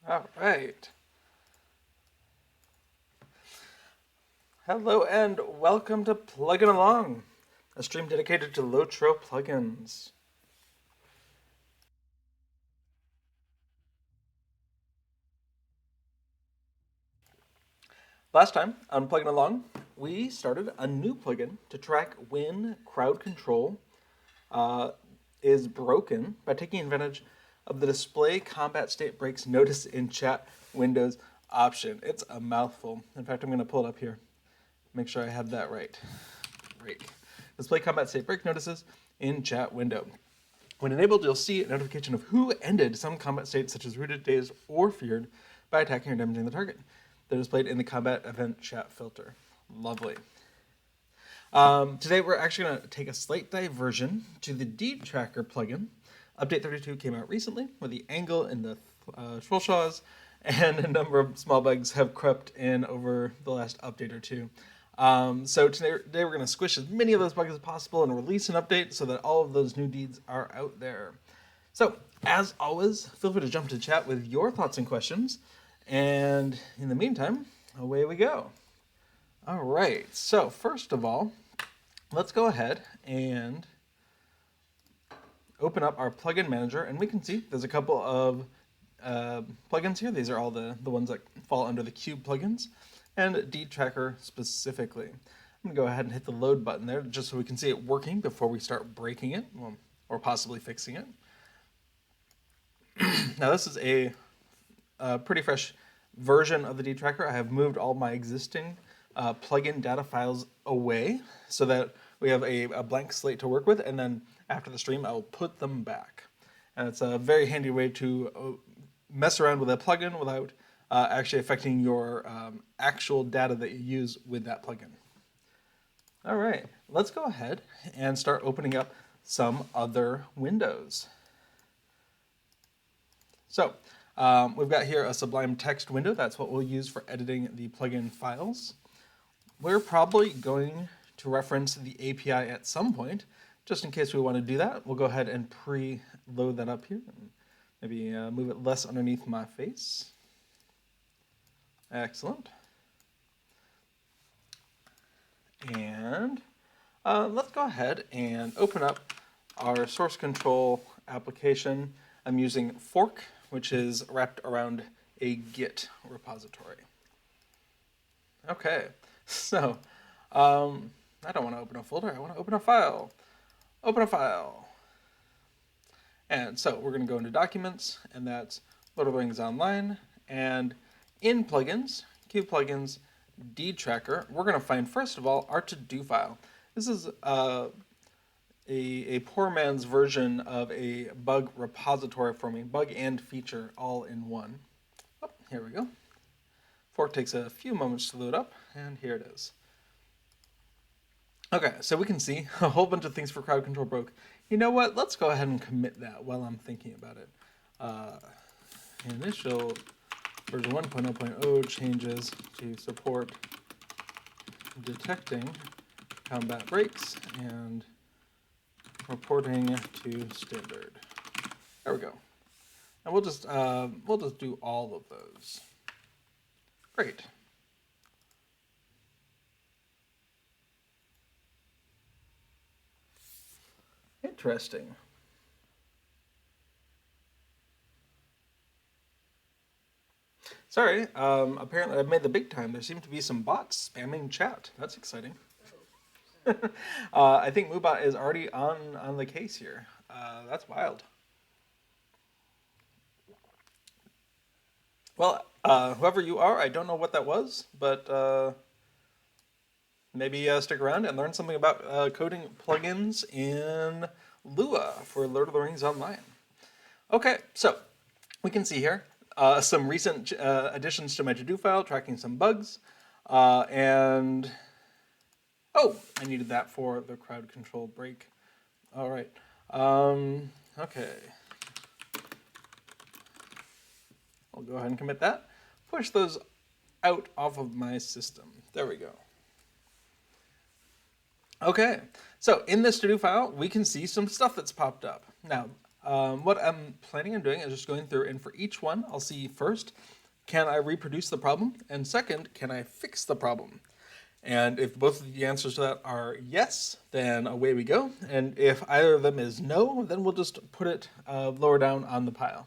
All right. Hello and welcome to Plugging Along, a stream dedicated to LOTRO plugins. Last time on Plugging Along, we started a new plugin to track when crowd control is broken by taking advantage of the display combat state breaks notice in chat windows option. It's a mouthful. In fact, I'm going to pull it up here. Make sure I have that right. Break. Display combat state break notices in chat window. When enabled, you'll see a notification of who ended some combat states such as rooted, dazed, or feared by attacking or damaging the target. They're displayed in the combat event chat filter. Lovely. Today we're actually going to take a slight diversion to the deed tracker plugin. Update 32 came out recently with the angle and the Schwalshaws, and a number of small bugs have crept in over the last update or two. So today we're going to squish as many of those bugs as possible and release an update so that all of those new deeds are out there. So, as always, feel free to jump to chat with your thoughts and questions. And in the meantime, away we go. All right, so first of all, let's go ahead and open up our plugin manager, and we can see there's a couple of plugins here. These are all the ones that fall under the Cube plugins, and deed tracker specifically. I'm gonna go ahead and hit the load button there just so we can see it working before we start breaking it, or possibly fixing it. Now this is a pretty fresh version of the deed tracker. I have moved all my existing plugin data files away so that we have a blank slate to work with, and then after the stream I will put them back. And it's a very handy way to mess around with a plugin without actually affecting your actual data that you use with that plugin. All right, let's go ahead and start opening up some other windows. So we've got here a Sublime text window. That's what we'll use for editing the plugin files. We're probably going to reference the API at some point. Just in case we want to do that, we'll go ahead and pre-load that up here. Maybe move it less underneath my face. Excellent. And let's go ahead and open up our source control application. I'm using Fork, which is wrapped around a Git repository. Okay, so I don't want to open a folder, I want to open a file. Open a file. And so we're going to go into Documents, and that's Lord of the Rings Online, and in Plugins, Cube Plugins, Deed Tracker, we're going to find, first of all, our to-do file. This is a poor man's version of a bug repository for me, bug and feature all in one. Oh, here we go. Fork takes a few moments to load up, and here it is. Okay, so we can see a whole bunch of things for crowd control broke. You know what? Let's go ahead and commit that while I'm thinking about it. Initial version 1.0.0 changes to support detecting combat breaks and reporting to standard. There we go. And we'll just do all of those. Great. Interesting. Sorry, apparently I've made the big time. There seem to be some bots spamming chat. That's exciting. I think Moobot is already on the case here. That's wild. Well, whoever you are, I don't know what that was, but maybe stick around and learn something about coding plugins in Lua for Lord of the Rings Online. Okay, so we can see here some recent additions to my to-do file, tracking some bugs, and oh, I needed that for the crowd control break. All right, okay. I'll go ahead and commit that. Push those out off of my system. There we go. Okay, so in this to-do file, we can see some stuff that's popped up. Now, What I'm planning on doing is just going through, and for each one, I'll see first, can I reproduce the problem? And second, can I fix the problem? And if both of the answers to that are yes, then away we go. And if either of them is no, then we'll just put it lower down on the pile.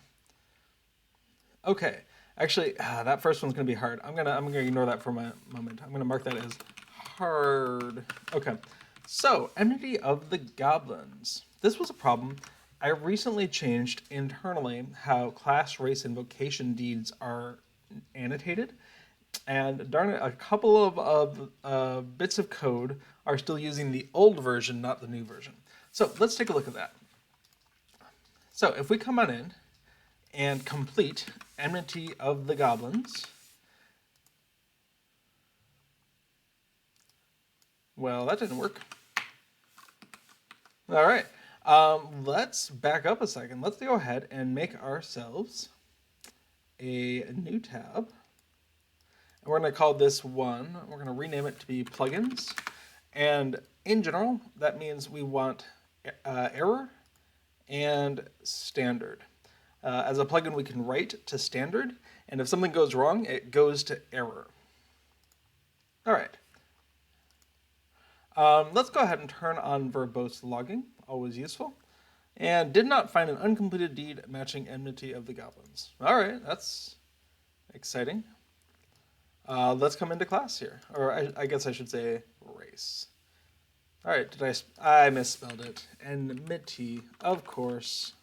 Okay, actually, that first one's gonna be hard. I'm gonna ignore that for a moment. I'm gonna mark that as hard. Okay, so enmity of the goblins. This was a problem. I recently changed internally how class, race, and vocation deeds are annotated. And darn it, a couple of bits of code are still using the old version, not the new version. So let's take a look at that. So if we come on in and complete enmity of the goblins, well, that didn't work. All right, let's back up a second. Let's go ahead and make ourselves a new tab. And we're going to call this one, we're going to rename it to be plugins. And in general, that means we want error and standard. As a plugin, we can write to standard, and if something goes wrong, it goes to error. All right. Let's go ahead and turn on verbose logging, always useful. And did not find an uncompleted deed matching enmity of the goblins. All right, that's exciting. Let's come into class here, or I guess I should say race. All right, I misspelled it. Enmity, of course.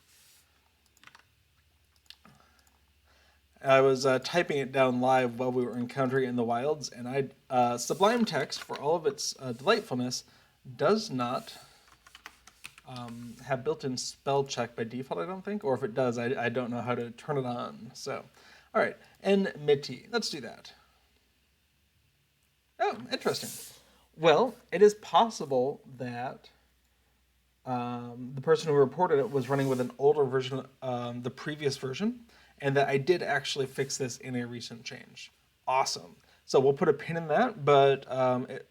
I was typing it down live while we were encountering it in the wilds, and Sublime Text, for all of its delightfulness, does not have built-in spell check by default, I don't think, or if it does, I don't know how to turn it on. So, all right, enmity, let's do that. Oh, interesting. Well, it is possible that the person who reported it was running with an older version, the previous version, and that I did actually fix this in a recent change. Awesome. So we'll put a pin in that, but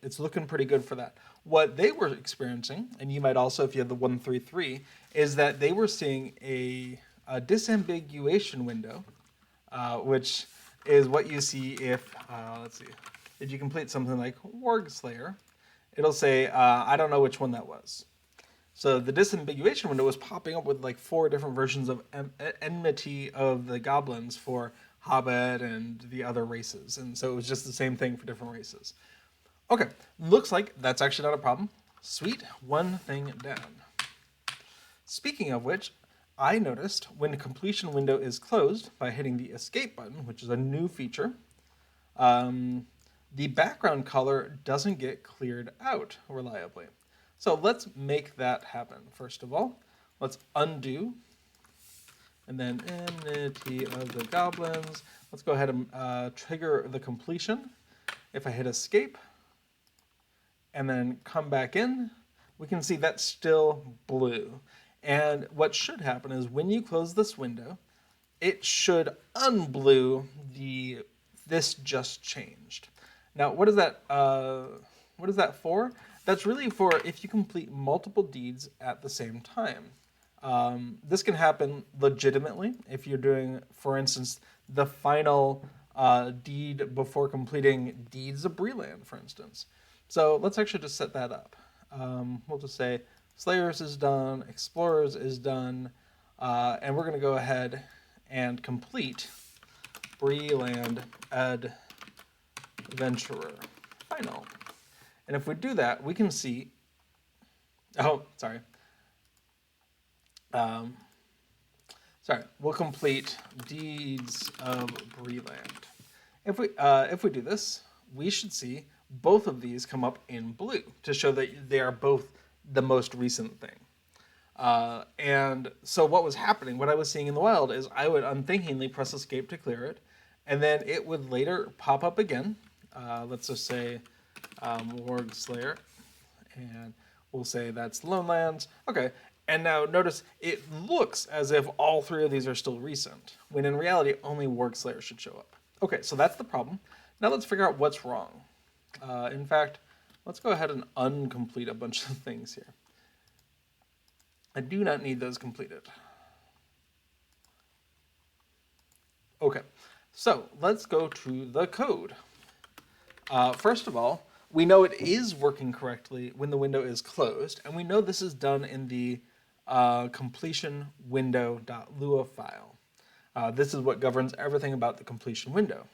it's looking pretty good for that. What they were experiencing, and you might also if you have the 133, is that they were seeing a disambiguation window, which is what you see if, let's see, if you complete something like Warg Slayer, it'll say, I don't know which one that was. So the disambiguation window was popping up with like 4 different versions of enmity of the goblins for Hobbit and the other races. And so it was just the same thing for different races. Okay, looks like that's actually not a problem. Sweet, one thing down. Speaking of which, I noticed when the completion window is closed by hitting the escape button, which is a new feature, the background color doesn't get cleared out reliably. So let's make that happen. First of all, let's undo, and then enmity of the goblins. Let's go ahead and trigger the completion. If I hit escape, and then come back in, we can see that's still blue. And what should happen is when you close this window, it should unblue this just changed. Now, what is that for? That's really for if you complete multiple deeds at the same time. This can happen legitimately if you're doing, for instance, the final deed before completing Deeds of Breland, for instance. So let's actually just set that up. We'll just say Slayers is done, Explorers is done, and we're going to go ahead and complete Breland Adventurer Final. And if we do that, we can see, we'll complete Deeds of Breland. If we do this, we should see both of these come up in blue to show that they are both the most recent thing. And so what was happening, what I was seeing in the wild is I would unthinkingly press escape to clear it, and then it would later pop up again. Let's just say Warg Slayer, and we'll say that's Lone Lands. Okay, and now notice it looks as if all 3 of these are still recent, when in reality only Warg Slayer should show up. Okay, so that's the problem. Now let's figure out what's wrong. In fact, let's go ahead and uncomplete a bunch of things here. I do not need those completed. Okay, so let's go to the code. First of all, we know it is working correctly when the window is closed, and we know this is done in the completion window.lua file. This is what governs everything about the completion window.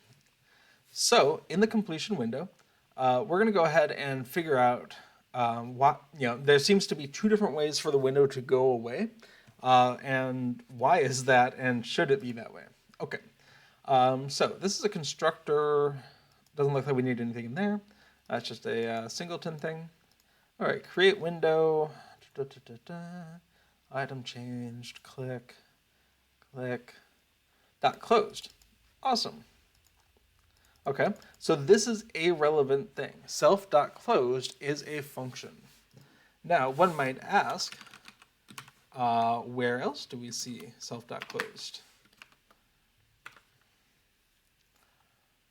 So in the completion window, we're going to go ahead and figure out there seems to be two different ways for the window to go away. And why is that, and should it be that way? Okay, so this is a constructor. Doesn't look like we need anything in there. That's just a singleton thing. All right, create window, item changed, click, dot closed. Awesome. Okay, so this is a relevant thing. Self.closed is a function. Now, one might ask, where else do we see self.closed?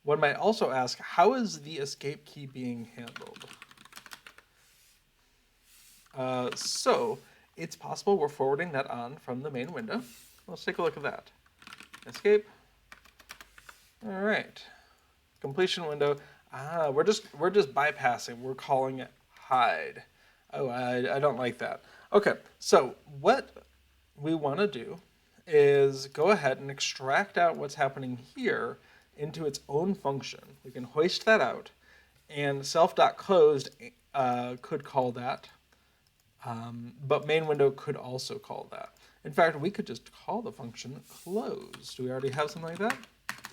One might also ask, how is the escape key being handled? So it's possible we're forwarding that on from the main window. Let's take a look at that. Escape. All right. Completion window. We're just bypassing. We're calling it hide. Oh, I don't like that. Okay, so what we want to do is go ahead and extract out what's happening here into its own function. We can hoist that out, and self.closed could call that, but main window could also call that. In fact, we could just call the function closed. Do we already have something like that?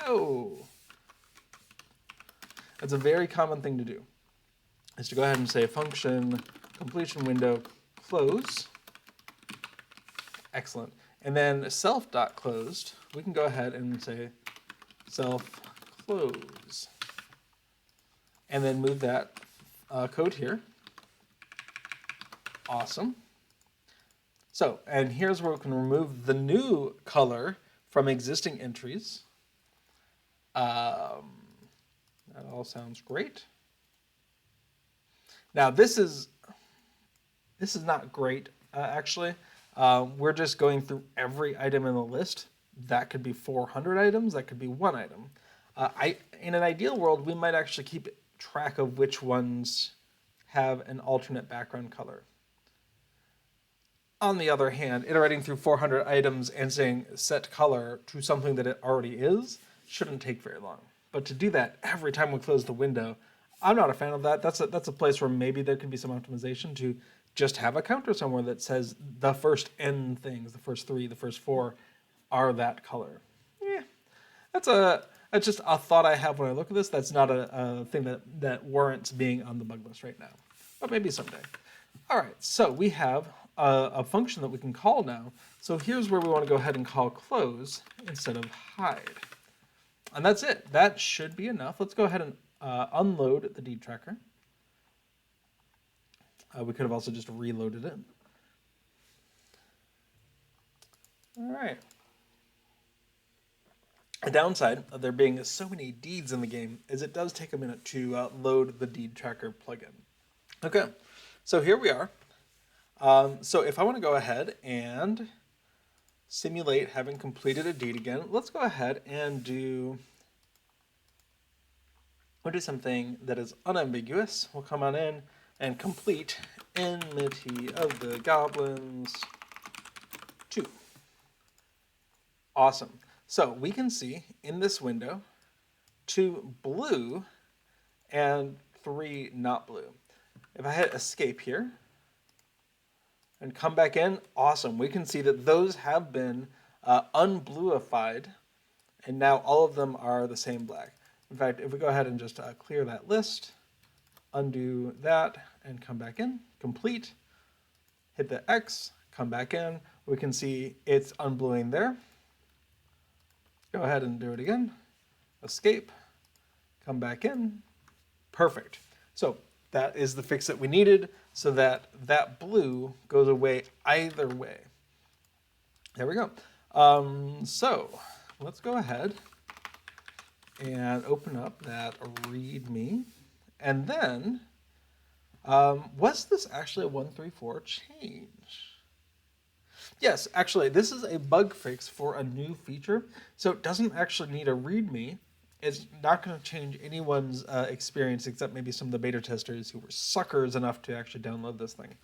No. That's a very common thing to do, is to go ahead and say function completion window close. Excellent. And then self.closed, we can go ahead and say self close. And then move that code here. Awesome. So, and here's where we can remove the new color from existing entries. That all sounds great. Now this is not great, actually. We're just going through every item in the list. That could be 400 items, that could be one item. In an ideal world, we might actually keep track of which ones have an alternate background color. On the other hand, iterating through 400 items and saying set color to something that it already is shouldn't take very long. But to do that every time we close the window, I'm not a fan of that. That's a place where maybe there could be some optimization to just have a counter somewhere that says the first N things, the first 3, the first 4 are that color. Yeah, that's just a thought I have when I look at this. That's not a thing that warrants being on the bug list right now, but maybe someday. All right, so we have a function that we can call now. So here's where we want to go ahead and call close instead of hide. And that's it. That should be enough. Let's go ahead and unload the deed tracker. We could have also just reloaded it. All right. A downside of there being so many deeds in the game is it does take a minute to load the deed tracker plugin. Okay, so here we are. So if I want to go ahead and simulate having completed a deed again, let's go ahead and we'll do something that is unambiguous. We'll come on in and complete Enmity of the Goblins 2. Awesome. So we can see in this window 2 blue and 3 not blue. If I hit escape here and come back in, awesome. We can see that those have been unbluified, and now all of them are the same black. In fact, if we go ahead and just clear that list, undo that, and come back in, complete, hit the X, come back in, we can see it's unbluing there. Go ahead and do it again, escape, come back in, perfect. So that is the fix that we needed so that that blue goes away either way. There we go. So let's go ahead and open up that README. And then, was this actually a 134 change? Yes, actually, this is a bug fix for a new feature, so it doesn't actually need a README. It's not going to change anyone's experience except maybe some of the beta testers who were suckers enough to actually download this thing.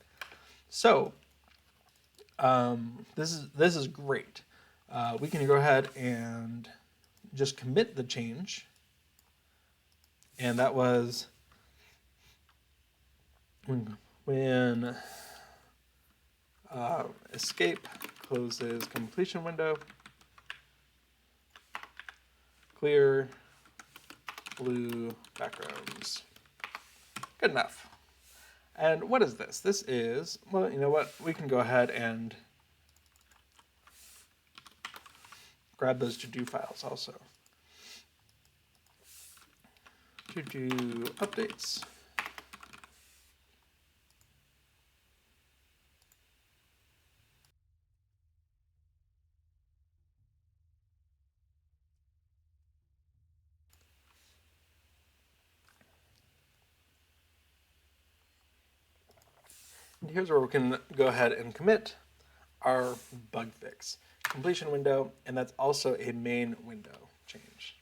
So this is great. We can go ahead and just commit the change, and that was when escape closes completion window, clear blue backgrounds. Good enough. And what is this? This is, well, you know what? We can go ahead and grab those to-do files also. To-do updates. And here's where we can go ahead and commit our bug fix. Completion window, and that's also a main window change.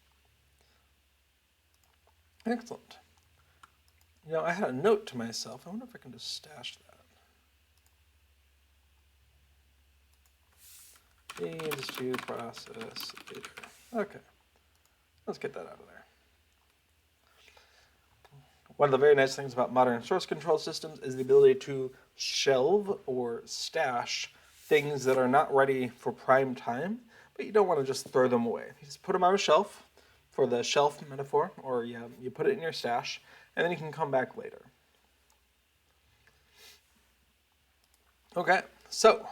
Excellent. You know, I had a note to myself. I wonder if I can just stash that. Needs to process data. Okay, let's get that out of there. One of the very nice things about modern source control systems is the ability to shelve or stash things that are not ready for prime time, but you don't want to just throw them away. You just put them on a shelf, for the shelf metaphor, or you put it in your stash, and then you can come back later. Okay, so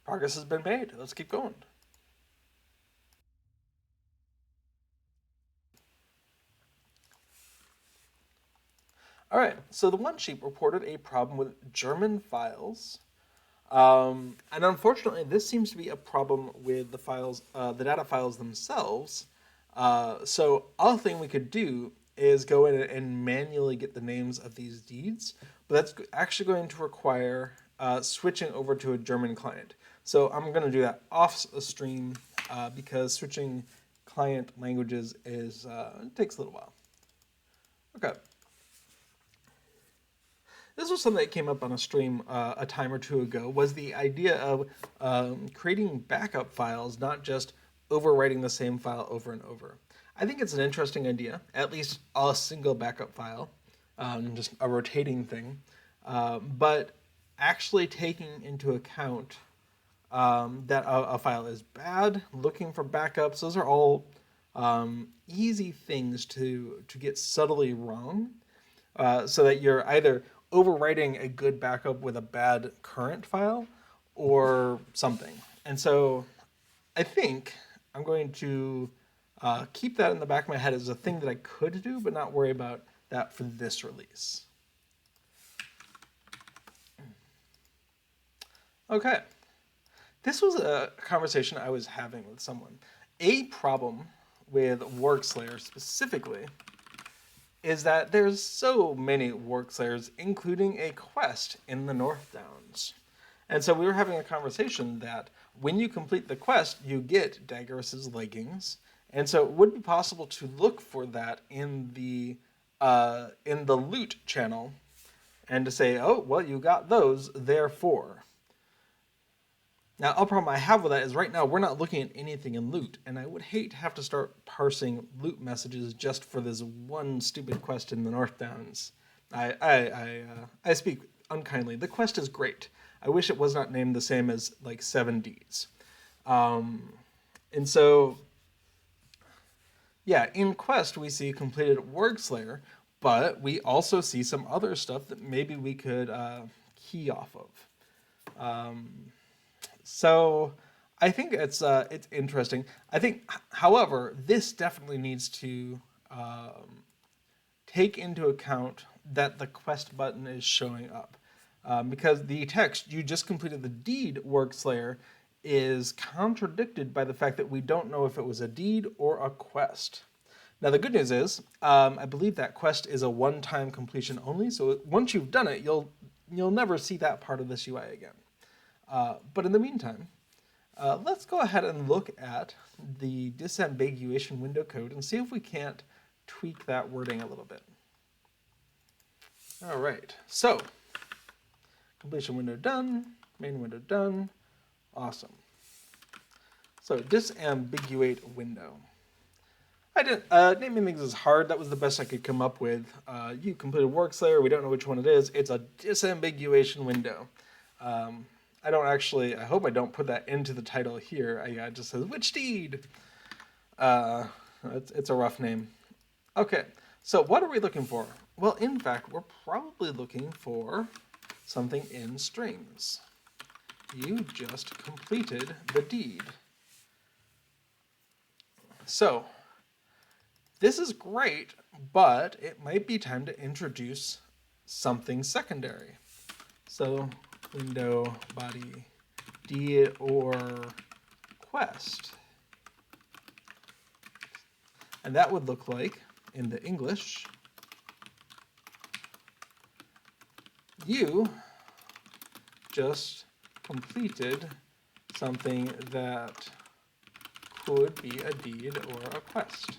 progress has been made. Let's keep going. All right, so the one sheep reported a problem with German files. And unfortunately, this seems to be a problem with the files, the data files themselves. So other thing we could do is go in and manually get the names of these deeds, but that's actually going to require switching over to a German client. So I'm going to do that off stream because switching client languages is it takes a little while. Okay. This was something that came up on a stream a time or two ago, was the idea of creating backup files, not just overwriting the same file over and over. I think it's an interesting idea, at least a single backup file, just a rotating thing, but actually taking into account that a file is bad, looking for backups, those are all easy things to get subtly wrong, so that you're either overwriting a good backup with a bad current file or something. And so I think I'm going to keep that in the back of my head as a thing that I could do, but not worry about that for this release. Okay. This was a conversation I was having with someone. A problem with WorkSlayer specifically is that there's so many WorkSlayers, including a quest in the North Downs. And so we were having a conversation that when you complete the quest, you get Daggerus's leggings. And so it would be possible to look for that in the loot channel and to say, oh, well, you got those, therefore. Now, a problem I have with that is right now we're not looking at anything in loot, and I would hate to have to start parsing loot messages just for this one stupid quest in the North Downs. I speak unkindly. The quest is great. I wish it was not named the same as like 7 Ds. And so, yeah, in quest we see completed WorkSlayer, but we also see some other stuff that maybe we could key off of. So I think it's interesting. I think, however, this definitely needs to take into account that the quest button is showing up. Because the text, you just completed the deed WorkSlayer, is contradicted by the fact that we don't know if it was a deed or a quest. Now the good news is, I believe that quest is a one-time completion only, so once you've done it, you'll never see that part of this UI again. But in the meantime, let's go ahead and look at the disambiguation window code and see if we can't tweak that wording a little bit. All right, so completion window done, main window done, awesome. So disambiguate window. I didn't, naming things is hard. That was the best I could come up with. You completed works layer. We don't know which one it is. It's a disambiguation window. I don't actually, I hope I don't put that into the title here. It just says, which deed? It's a rough name. Okay, so what are we looking for? Well, in fact, we're probably looking for something in strings. You just completed the deed. So, this is great, but it might be time to introduce something secondary. So, window body deed or quest. And that would look like, in the English, you just completed something that could be a deed or a quest.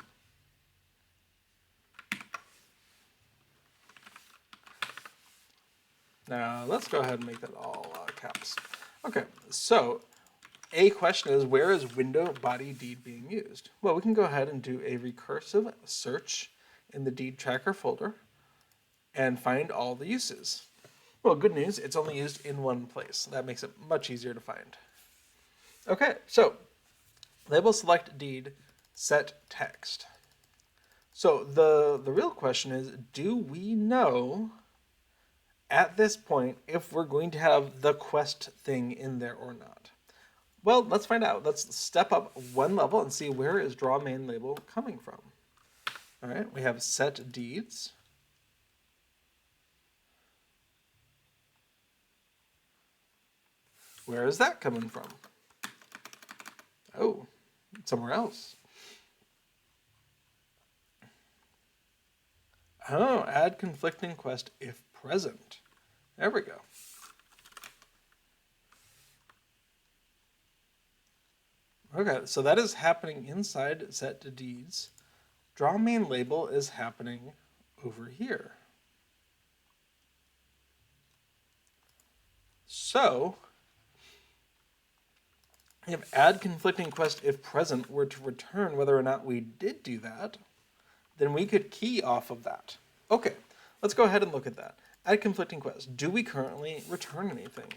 Now let's go ahead and make that all caps. Okay, so a question is, where is window body deed being used? Well, we can go ahead and do a recursive search in the deed tracker folder and find all the uses. Well, good news, it's only used in one place. That makes it much easier to find. Okay, so label select deed, set text. So the real question is, do we know at this point if we're going to have the quest thing in there or not? Well, let's find out. Let's step up one level and see where is draw main label coming from. All right, we have set deeds. Where is that coming from? Oh, somewhere else. Oh, add conflicting quest if present. There we go. Okay, so that is happening inside set to deeds. Draw main label is happening over here. So, if add conflicting quest if present were to return whether or not we did do that, then we could key off of that. Okay, let's go ahead and look at that. Add conflicting quest. Do we currently return anything?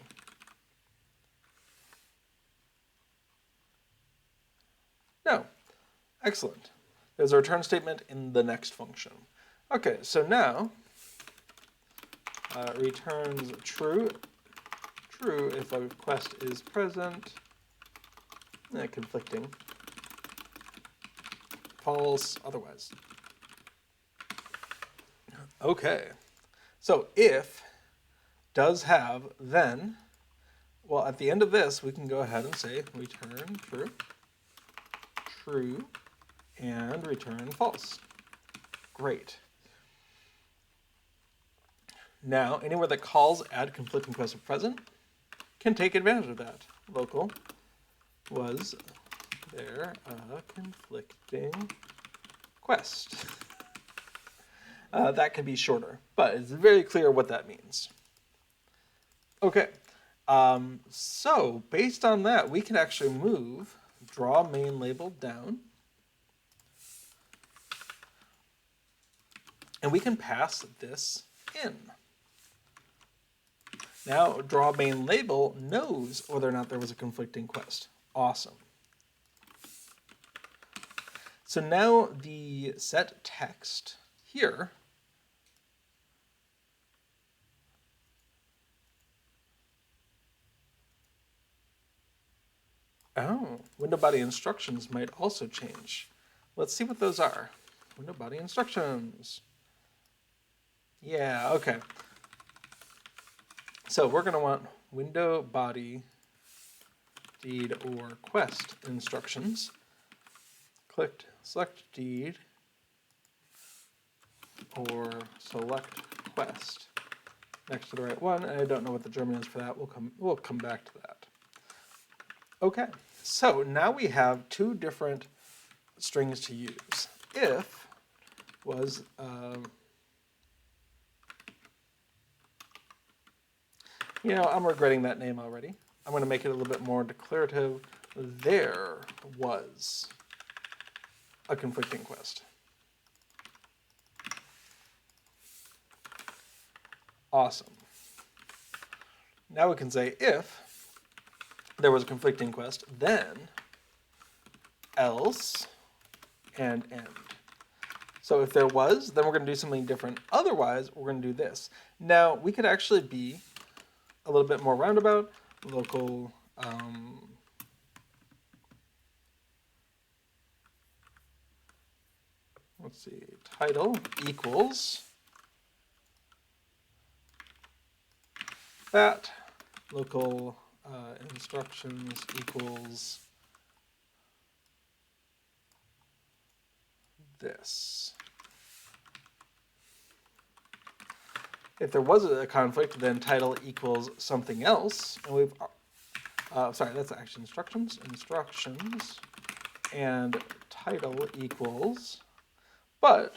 No. Excellent. There's a return statement in the next function. Okay, so now returns true if a quest is present, conflicting, false otherwise. Okay, so if does have, then, well, at the end of this, we can go ahead and say return true, and return false. Great. Now, anywhere that calls add conflicting quest if present can take advantage of that. Local was there a conflicting quest? That can be shorter, but it's very clear what that means. Okay, so based on that, we can actually move draw main label down, and we can pass this in. Now, draw main label knows whether or not there was a conflicting quest. Awesome. So now the set text here window body instructions might also change. Let's see what those are. Window body instructions. Yeah, okay. So we're going to want window body deed or quest instructions. Clicked select deed or select quest next to the right one. And I don't know what the German is for that. We'll come back to that. Okay, so now we have two different strings to use. If was, you know, I'm regretting that name already. I'm going to make it a little bit more declarative. There was a conflicting quest. Awesome. Now we can say if there was a conflicting quest, then else and end. So if there was, then we're going to do something different. Otherwise, we're going to do this. Now, we could actually be a little bit more roundabout. Local let's see, title equals that, local instructions equals this. If there was a conflict, then title equals something else, and we've, sorry, that's actually instructions, and title equals, but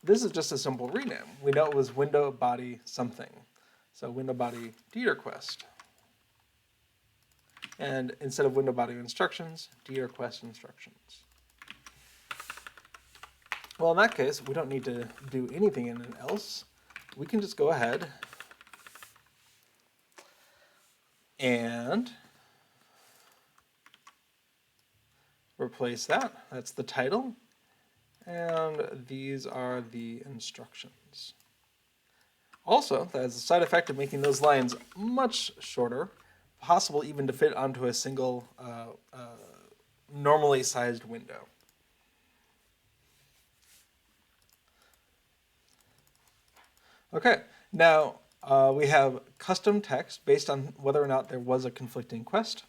this is just a simple rename. We know it was window body something. So window body dRequest. And instead of window body instructions, dRequest instructions. Well, in that case, we don't need to do anything in an else. We can just go ahead and replace that. That's the title. And these are the instructions. Also, that has a side effect of making those lines much shorter, possible even to fit onto a single normally sized window. Okay, now we have custom text based on whether or not there was a conflicting quest.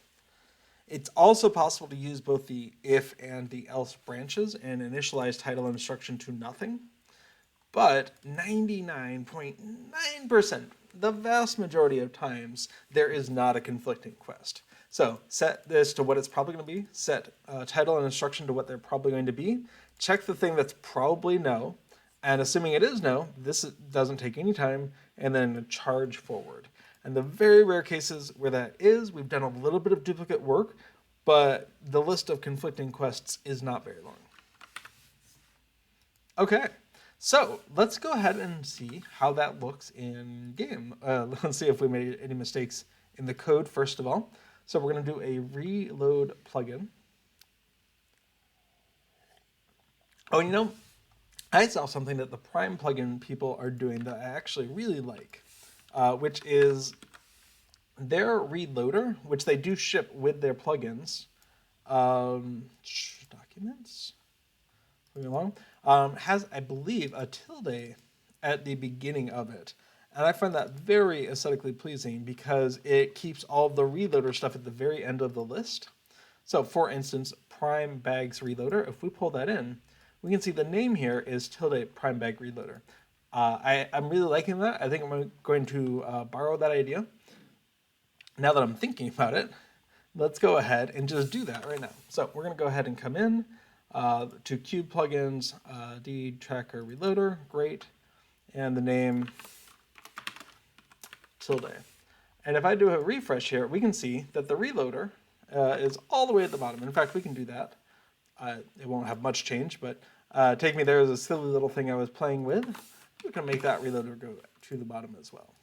It's also possible to use both the if and the else branches and initialize title instruction to nothing. But 99.9%, the vast majority of times, there is not a conflicting quest. So set this to what it's probably going to be, set title and instruction to what they're probably going to be, check the thing that's probably no, and assuming it is no, this doesn't take any time, and then charge forward. And the very rare cases where that is, we've done a little bit of duplicate work, but the list of conflicting quests is not very long. Okay, so let's go ahead and see how that looks in game. Let's see if we made any mistakes in the code first of all. So we're going to do a reload plugin. Oh, you know, I saw something that the Prime plugin people are doing that I actually really like, which is their reloader, which they do ship with their plugins. Documents, moving along, has, I believe, a tilde at the beginning of it. And I find that very aesthetically pleasing because it keeps all the reloader stuff at the very end of the list. So for instance, Prime Bags Reloader, if we pull that in, we can see the name here is tilde Prime Bag Reloader. I'm really liking that. I think I'm going to borrow that idea. Now that I'm thinking about it, let's go ahead and just do that right now. So we're going to go ahead and come in to Cube Plugins, D-Tracker Reloader, great, and the name tilde. And if I do a refresh here, we can see that the reloader is all the way at the bottom. In fact, we can do that. It won't have much change, but take me there as a silly little thing I was playing with. We can make that reloader go to the bottom as well.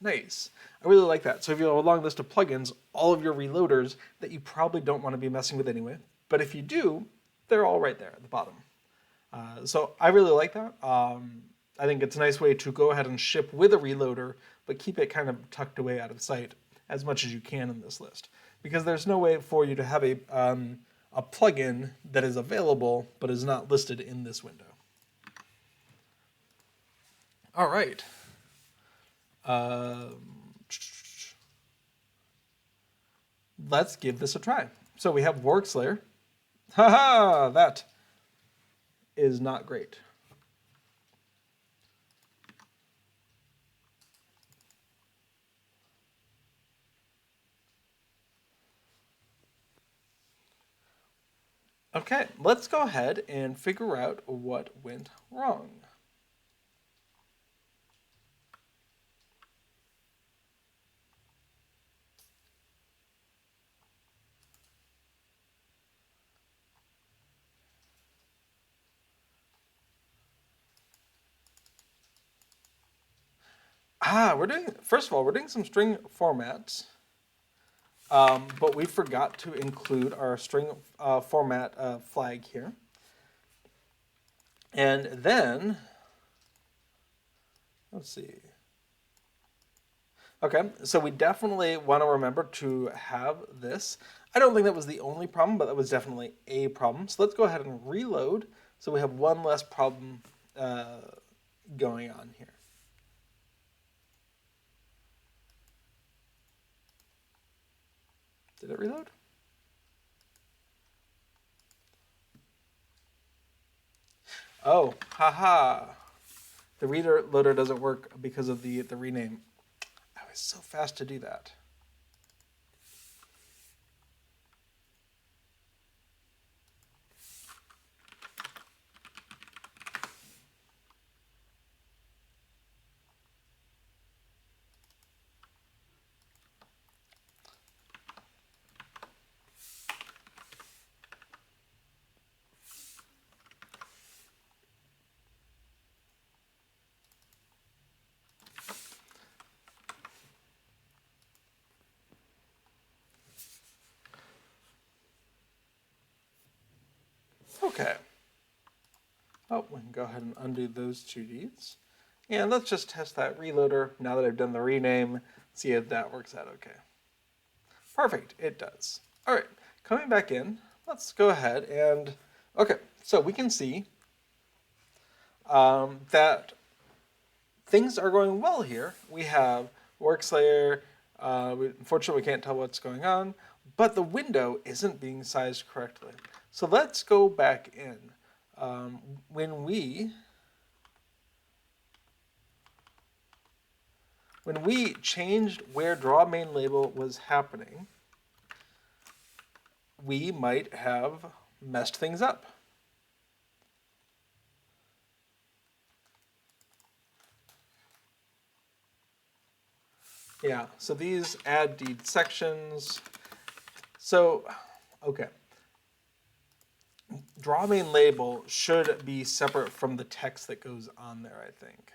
Nice. I really like that. So if you have a long list of plugins, all of your reloaders that you probably don't want to be messing with anyway, but if you do, they're all right there at the bottom. So I really like that. I think it's a nice way to go ahead and ship with a reloader, but keep it kind of tucked away out of sight as much as you can in this list. Because there's no way for you to have a plugin that is available but is not listed in this window. All right. Let's give this a try. So we have Workslayer. Haha, that is not great. Okay, let's go ahead and figure out what went wrong. First of all, we're doing some string formats, but we forgot to include our string format flag here. And then, let's see. Okay, so we definitely want to remember to have this. I don't think that was the only problem, but that was definitely a problem. So let's go ahead and reload so we have one less problem going on here. Did it reload? Oh, haha. The reader loader doesn't work because of the rename. I was so fast to do that. Okay. Oh, we can go ahead and undo those two deeds. And let's just test that reloader now that I've done the rename, see if that works out okay. Perfect, it does. All right, coming back in, let's go ahead and, okay, so we can see that things are going well here. We have works layer, unfortunately we can't tell what's going on, but the window isn't being sized correctly. So let's go back in. When we changed where draw main label was happening, we might have messed things up. Yeah, so these add deed sections. So, okay. Draw main label should be separate from the text that goes on there, I think.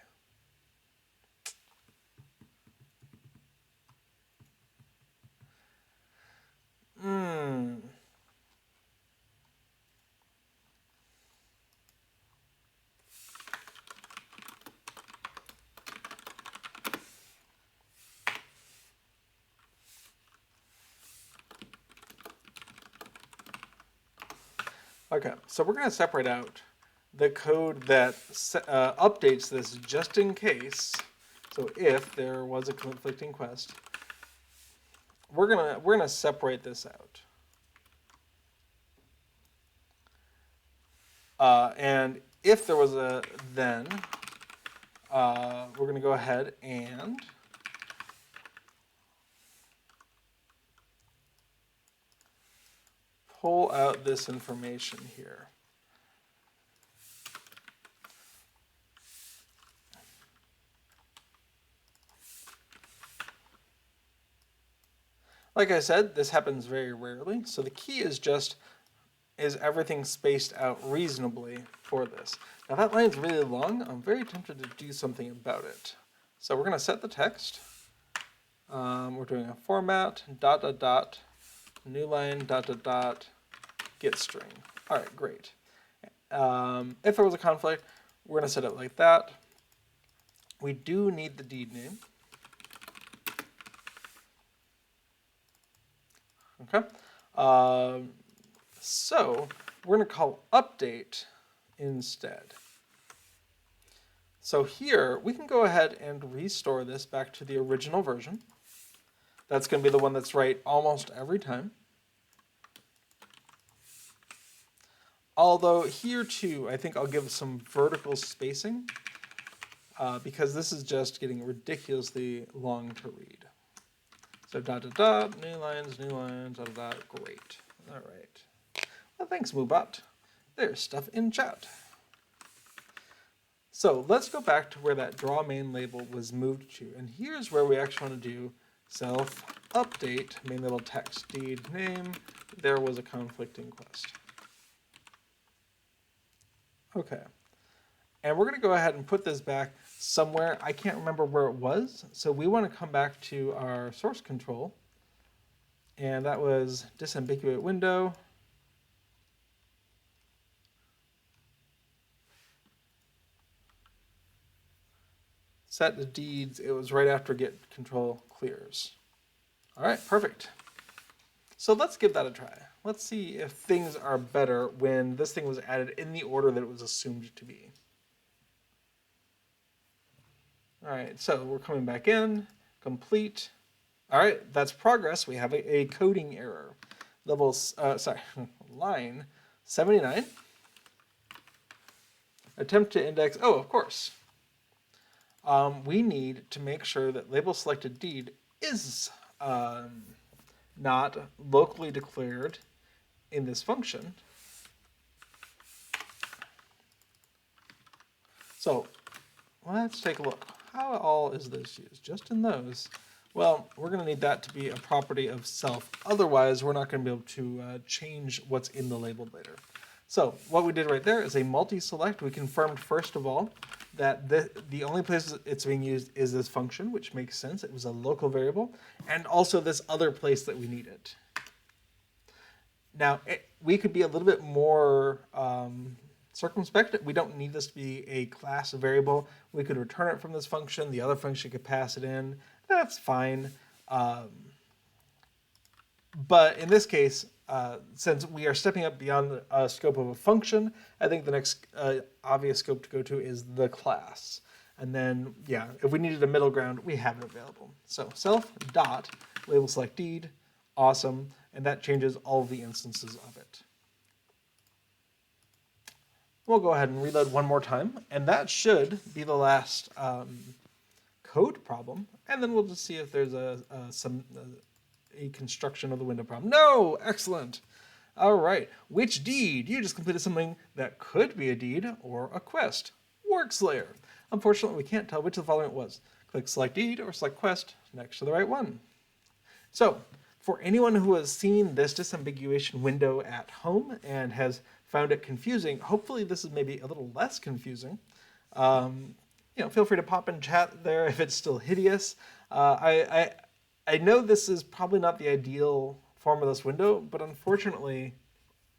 Okay, so we're going to separate out the code that updates this just in case. So if there was a conflicting quest, we're gonna separate this out. And if there was a then, we're gonna go ahead and pull out this information here. Like I said, this happens very rarely. So the key is just, is everything spaced out reasonably for this? Now that line's really long. I'm very tempted to do something about it. So we're going to set the text. We're doing a format, ... new line, ... get string. All right, great. If there was a conflict, we're going to set it like that. We do need the deed name. Okay. So we're going to call update instead. So here we can go ahead and restore this back to the original version. That's going to be the one that's right almost every time. Although here too, I think I'll give some vertical spacing because this is just getting ridiculously long to read. So ... new lines, great. All right. Thanks, Moobot. There's stuff in chat. So let's go back to where that draw main label was moved to. And here's where we actually want to do self update main label text deed name. There was a conflicting quest. Okay. And we're going to go ahead and put this back somewhere. I can't remember where it was. So we want to come back to our source control. And that was disambiguate window. Set the deeds. It was right after get control clears. All right, perfect. So let's give that a try. Let's see if things are better when this thing was added in the order that it was assumed to be. All right, so we're coming back in, complete. All right, that's progress. We have a coding error. Line 79. Attempt to index, oh, of course. We need to make sure that label selected deed is not locally declared in this function. So let's take a look. How all is this used? Just in those? Well, we're going to need that to be a property of self. Otherwise, we're not going to be able to change what's in the label later. So what we did right there is a multi-select. We confirmed, first of all, that the only place it's being used is this function, which makes sense. It was a local variable, and also this other place that we need it. Now, we could be a little bit more circumspect. We don't need this to be a class variable. We could return it from this function. The other function could pass it in. That's fine. But in this case, since we are stepping up beyond the scope of a function, I think the next obvious scope to go to is the class. And then, yeah, if we needed a middle ground, we have it available. So self dot label select deed, awesome, and that changes all of the instances of it. We'll go ahead and reload one more time, and that should be the last code problem. And then we'll just see if there's a construction of the window problem. No! Excellent. All right. Which deed? You just completed something that could be a deed or a quest. Works layer. Unfortunately, we can't tell which of the following it was. Click select deed or select quest next to the right one. So for anyone who has seen this disambiguation window at home and has found it confusing, hopefully this is maybe a little less confusing. Feel free to pop in chat there if it's still hideous. I know this is probably not the ideal form of this window, but unfortunately,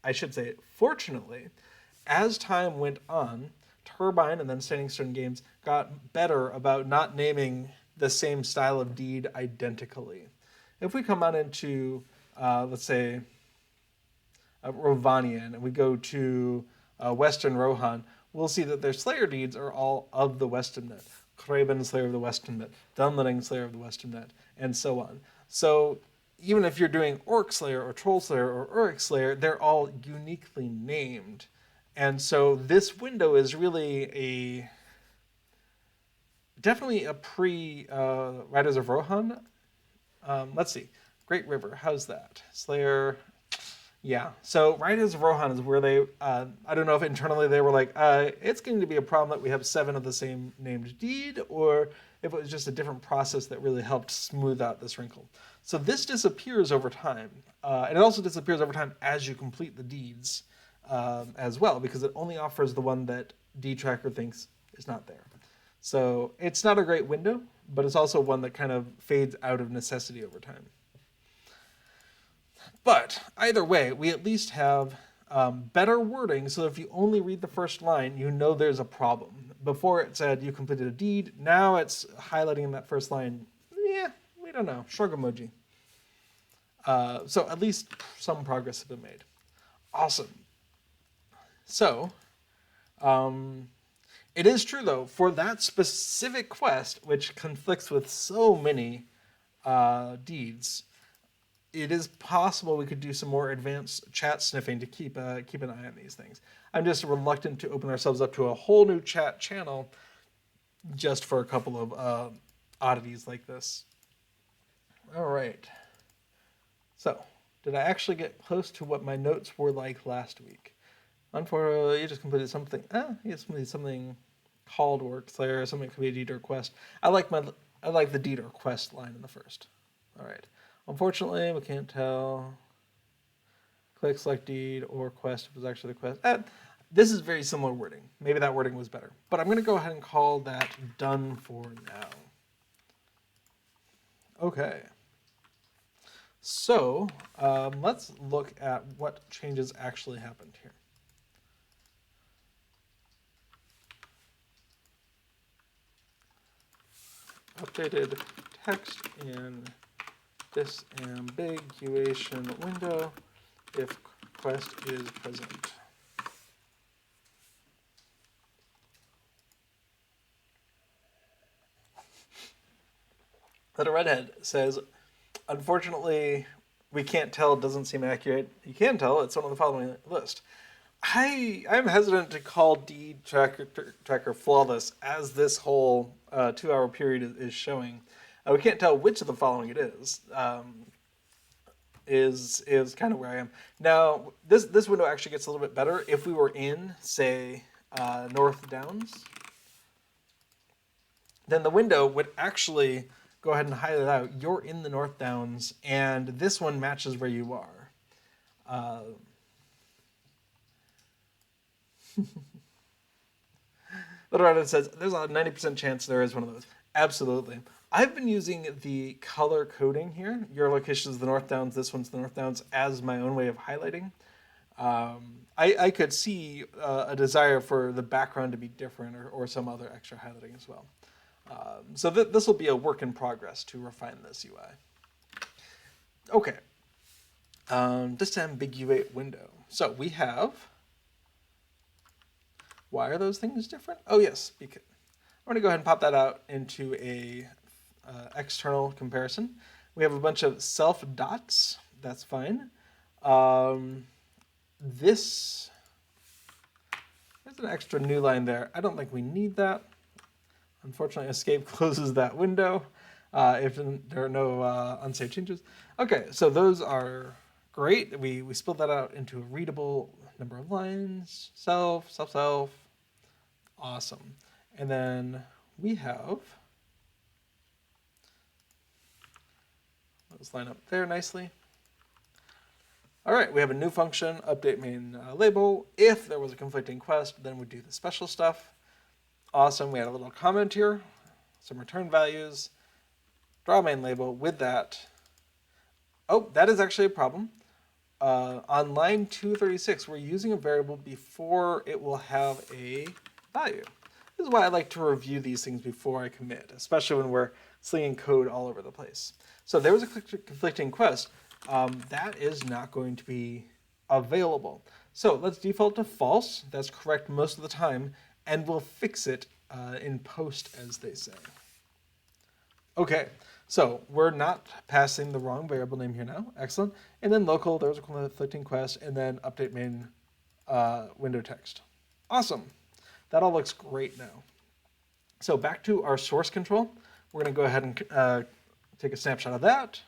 I should say fortunately, as time went on, Turbine and then Standing Stone Games got better about not naming the same style of deed identically. If we come on into, let's say, Rovanian, and we go to Western Rohan, we'll see that their Slayer deeds are all of the Western Net. Kraben, Slayer of the Western Net, Dunlending, Slayer of the Western Net, and so on. So even if you're doing Orc Slayer or Troll Slayer or Uruk Slayer, they're all uniquely named. And so this window is really definitely a pre-Riders of Rohan. Let's see. Great River, how's that? Slayer, yeah. So Riders of Rohan is where they, I don't know if internally they were like, it's going to be a problem that we have 7 of the same named deed, or if it was just a different process that really helped smooth out this wrinkle. So this disappears over time. And it also disappears over time as you complete the deeds as well, because it only offers the one that deed tracker thinks is not there. So it's not a great window, but it's also one that kind of fades out of necessity over time. But either way, we at least have better wording, so if you only read the first line, you know there's a problem. Before it said you completed a deed, now it's highlighting in that first line, yeah, we don't know, shrug emoji. So at least some progress has been made. Awesome. So, it is true though, for that specific quest, which conflicts with so many deeds, it is possible we could do some more advanced chat sniffing to keep an eye on these things. I'm just reluctant to open ourselves up to a whole new chat channel just for a couple of oddities like this. All right. So, Did I actually get close to what my notes were like last week? Unfortunately, you just completed something. You just completed something called work Slayer, or something could be a deed or quest. I like the deed or quest line in the first. All right. Unfortunately, we can't tell. Click select deed or quest if it was actually the quest. This is very similar wording. Maybe that wording was better. But I'm going to go ahead and call that done for now. Okay. So let's look at what changes actually happened here. Updated text in this ambiguation window if quest is present. Little Redhead says, unfortunately, we can't tell, it doesn't seem accurate. You can tell, it's one of the following list. I'm hesitant to call deed tracker flawless as this whole 2-hour period is showing. We can't tell which of the following it is kind of where I am. Now, this window actually gets a little bit better if we were in, say, North Downs. Then the window would actually go ahead and highlight out, you're in the North Downs, and this one matches where you are. Little Reddit says, there's a 90% chance there is one of those. Absolutely. I've been using the color coding here. Your location is the North Downs, this one's the North Downs, as my own way of highlighting. I could see a desire for the background to be different or some other extra highlighting as well. So this will be a work in progress to refine this UI. Okay. Disambiguate window. So we have, why are those things different? Oh yes, because I'm going to go ahead and pop that out into a external comparison. We have a bunch of self dots. That's fine. There's an extra new line there. I don't think we need that. Unfortunately, escape closes that window if there are no unsaved changes. Okay, so those are great. We split that out into a readable number of lines. Self. Awesome. And then we have, let's line up there nicely. All right, we have a new function, update main label. If there was a conflicting quest, then we'd do the special stuff. Awesome, we had a little comment here, some return values, draw main label with that. Oh, that is actually a problem. On line 236, we're using a variable before it will have a value. This is why I like to review these things before I commit, especially when we're slinging code all over the place. So there was a conflicting quest. That is not going to be available. So let's default to false. That's correct most of the time. And we'll fix it in post, as they say. Okay, so we're not passing the wrong variable name here now. Excellent. And then local, there was a conflicting quest, and then update main window text. Awesome. That all looks great now. So back to our source control. We're going to go ahead and take a snapshot of that.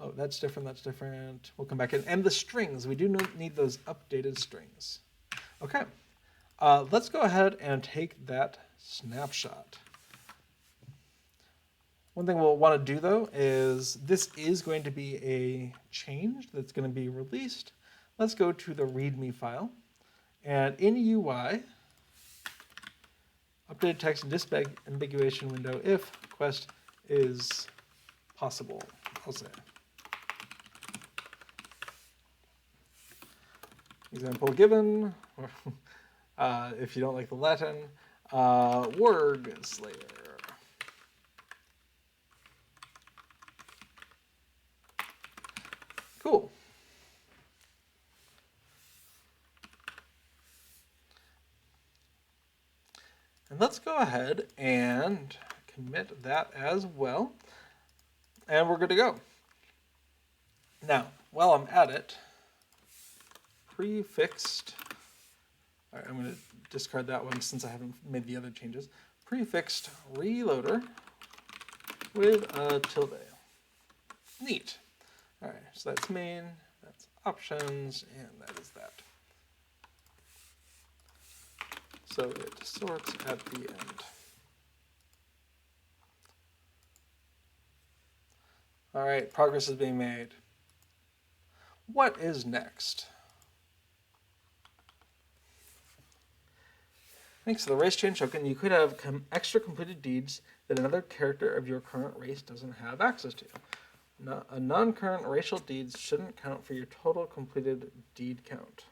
Oh, that's different, that's different. We'll come back in. And the strings, we do need those updated strings. Okay. Let's go ahead and take that snapshot. One thing we'll want to do, though, is this is going to be a change that's going to be released. Let's go to the README file. And in UI, updated text and disambiguation window if quest is possible, I'll say. Example given. If you don't like the Latin, Word Slayer. Cool. And let's go ahead and commit that as well. And we're good to go. Now, while I'm at it, prefixed, all right, I'm going to discard that one since I haven't made the other changes. Prefixed reloader with a tilde. Neat. All right, so that's main, that's options, and that is that. So it sorts at the end. All right, progress is being made. What is next? Thanks to the race chain token, you could have extra completed deeds that another character of your current race doesn't have access to. A non-current racial deeds shouldn't count for your total completed deed count.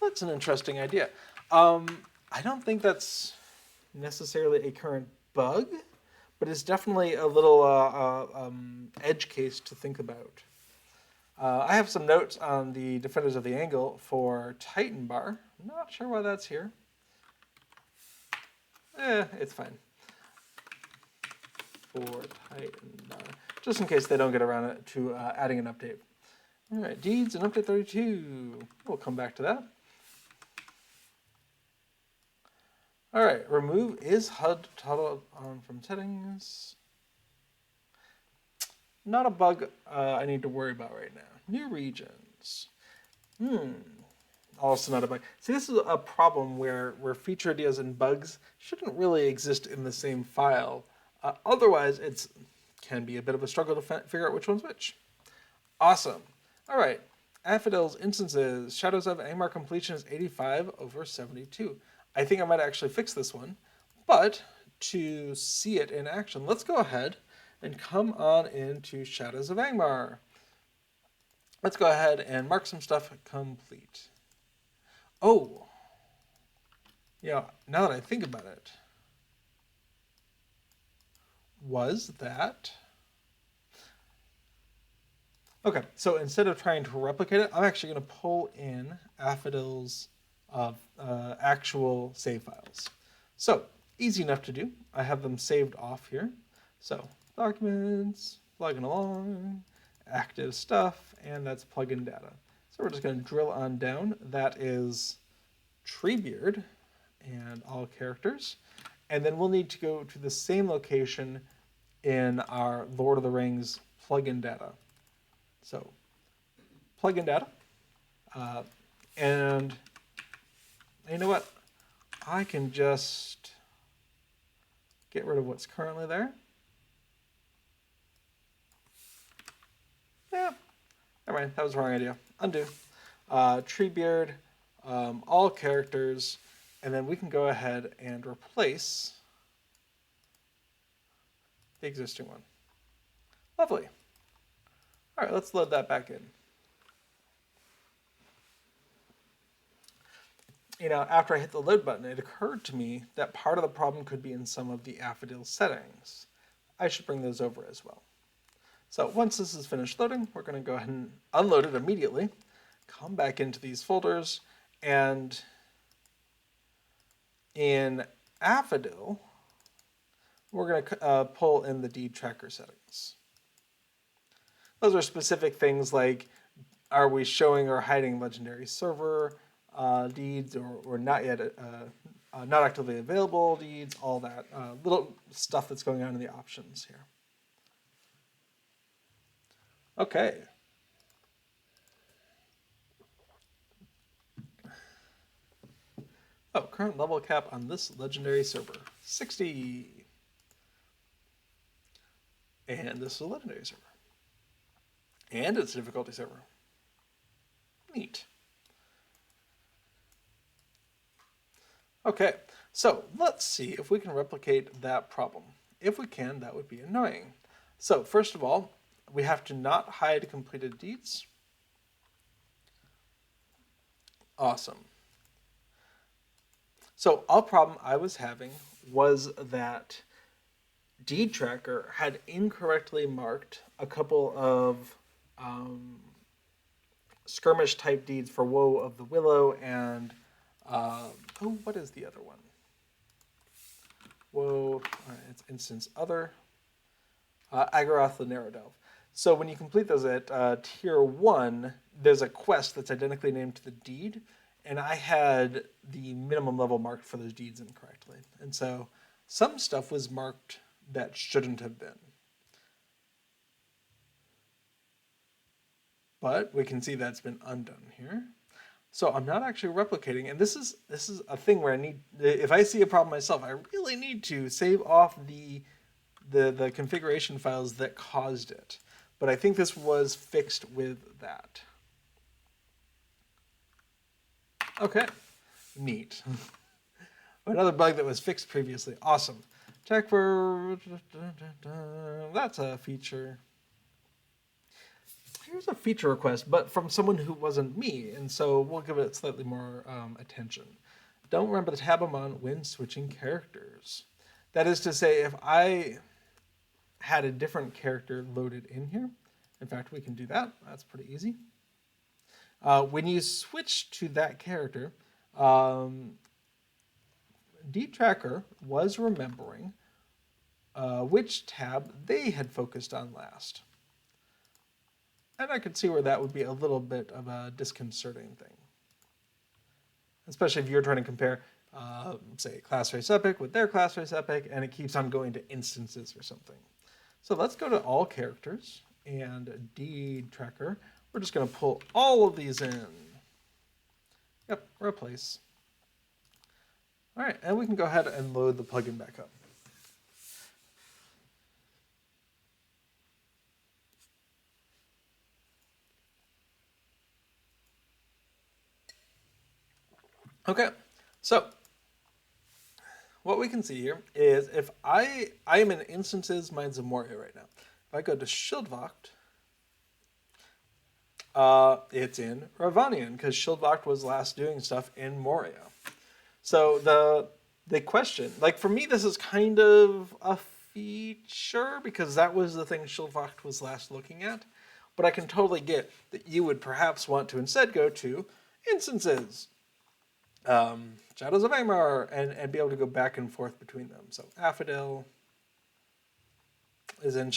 That's an interesting idea. I don't think that's necessarily a current bug, but it's definitely a little edge case to think about. I have some notes on the Defenders of the Angle for Titan Bar. Not sure why that's here. It's fine. For Titan Bar. Just in case they don't get around to adding an update. All right, deeds and update 32. We'll come back to that. All right, remove is HUD toggle on from settings. Not a bug I need to worry about right now. New regions. Also not a bug. See, this is a problem where feature ideas and bugs shouldn't really exist in the same file. Otherwise, it can be a bit of a struggle to figure out which one's which. Awesome. All right. Affidil's instances. Shadows of Angmar completion is 85/72. I think I might actually fix this one. But to see it in action, let's go ahead and come on into Shadows of Angmar. Let's go ahead and mark some stuff complete. Oh, yeah, now that I think about it, was that... Okay, so instead of trying to replicate it, I'm actually going to pull in Affidil's actual save files. So, easy enough to do. I have them saved off here. So, documents, plugging along, active stuff, and that's plugin data. So we're just going to drill on down. That is Treebeard and all characters. And then we'll need to go to the same location in our Lord of the Rings plugin data. So, plugin data. And you know what? I can just get rid of what's currently there. Yeah, never mind, that was the wrong idea. Undo. Treebeard, all characters, and then we can go ahead and replace the existing one. Lovely. All right, let's load that back in. You know, after I hit the load button, it occurred to me that part of the problem could be in some of the Affidil settings. I should bring those over as well. So once this is finished loading, we're going to go ahead and unload it immediately, come back into these folders, and in Affidil, we're going to pull in the deed tracker settings. Those are specific things like, are we showing or hiding legendary server deeds, or not yet, not actively available deeds, all that little stuff that's going on in the options here. Okay. Oh, current level cap on this legendary server, 60. And this is a legendary server. And it's a difficulty server. Neat. Okay, so let's see if we can replicate that problem. If we can, that would be annoying. So first of all, we have to not hide completed deeds. Awesome. So a problem I was having was that deed tracker had incorrectly marked a couple of skirmish type deeds for Woe of the Willow and what is the other one? Woe, it's instance other, Agaroth the Narrow Delve. So when you complete those at tier 1, there's a quest that's identically named to the deed, and I had the minimum level marked for those deeds incorrectly. And so some stuff was marked that shouldn't have been. but we can see that's been undone here. So I'm not actually replicating, and this is a thing where I need, if I see a problem myself, I really need to save off the configuration files that caused it. But I think this was fixed with that. Okay, neat. Another bug that was fixed previously. Awesome. Check for, that's a feature. Here's a feature request, but from someone who wasn't me, and so we'll give it slightly more attention. Don't remember the tab I'm on when switching characters. That is to say, if I had a different character loaded in here, in fact, we can do that. That's pretty easy. When you switch to that character, DTracker was remembering which tab they had focused on last. And I could see where that would be a little bit of a disconcerting thing. Especially if you're trying to compare, say, class race epic with their class race epic, and it keeps on going to instances or something. So let's go to all characters and DTracker. We're just going to pull all of these in. Yep, replace. All right, and we can go ahead and load the plugin back up. Okay, so what we can see here is if I am in instances Mines of Moria right now. If I go to Schildwacht, it's in Ravanian because Schildwacht was last doing stuff in Moria. So the question, like for me, this is kind of a feature because that was the thing Schildwacht was last looking at. But I can totally get that you would perhaps want to instead go to instances. Shadows of Amar, and be able to go back and forth between them. So Affodil is in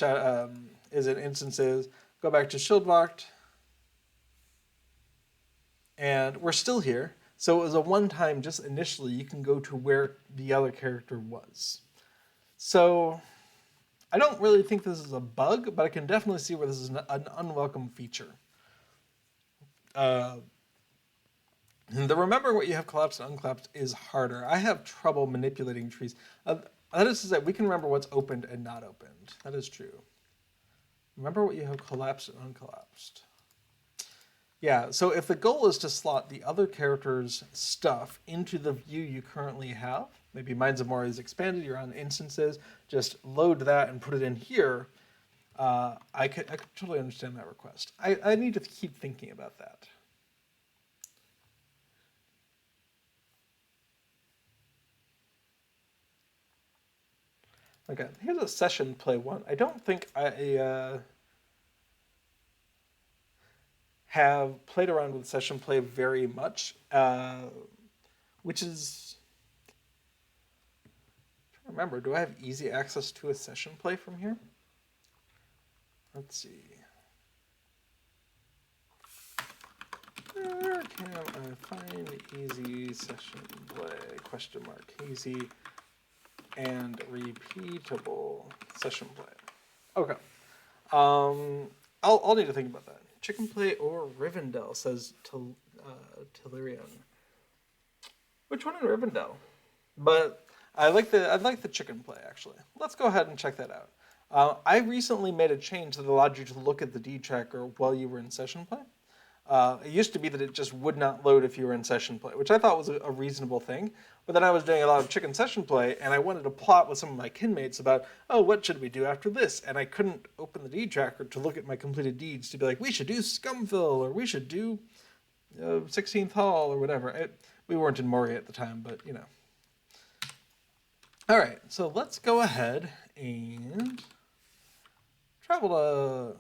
instances. Go back to Schildwacht, and we're still here. So it was a one-time, just initially, you can go to where the other character was. So I don't really think this is a bug, but I can definitely see where this is an unwelcome feature. The remembering what you have collapsed and uncollapsed is harder. I have trouble manipulating trees. That is to say, we can remember what's opened and not opened. That is true. Remember what you have collapsed and uncollapsed. Yeah, so if the goal is to slot the other character's stuff into the view you currently have, maybe Mines of Moria is expanded, you're on instances, just load that and put it in here, I could totally understand that request. I need to keep thinking about that. Okay, here's a session play one. I don't think I have played around with session play very much, which is, I'm trying to remember, do I have easy access to a session play from here? Let's see. Where can I find easy session play? Question mark. Easy and repeatable session play. Okay. I'll need to think about that. Chicken play or Rivendell, says Tellurian. Which one in Rivendell? But I like the chicken play actually. Let's go ahead and check that out. I recently made a change that allowed you to look at the DTracker while you were in session play. It used to be that it just would not load if you were in session play, which I thought was a reasonable thing. But then I was doing a lot of chicken session play, and I wanted to plot with some of my kinmates about, oh, what should we do after this? And I couldn't open the deed tracker to look at my completed deeds to be like, we should do Scumfill, or we should do 16th Hall, or whatever. We weren't in Moria at the time, but, you know. All right, so let's go ahead and travel to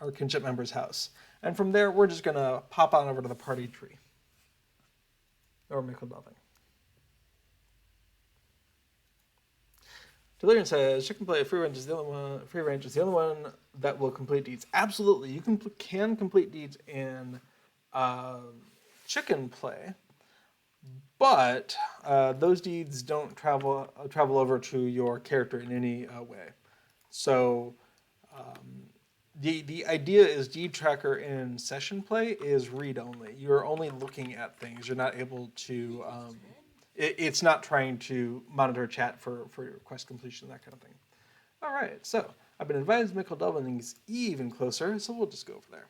our kinship member's house. And from there, we're just going to pop on over to the party tree. Or Michelbelving. Delirium says, chicken play free range is the only one. Free range is the only one that will complete deeds. Absolutely, you can complete deeds in chicken play, but those deeds don't travel over to your character in any way. So The idea is dtracker in session play is read only. You're only looking at things. You're not able to. It's not trying to monitor chat for your quest completion, that kind of thing. All right, so I've been advised Mikkel Delving is even closer, so we'll just go over there.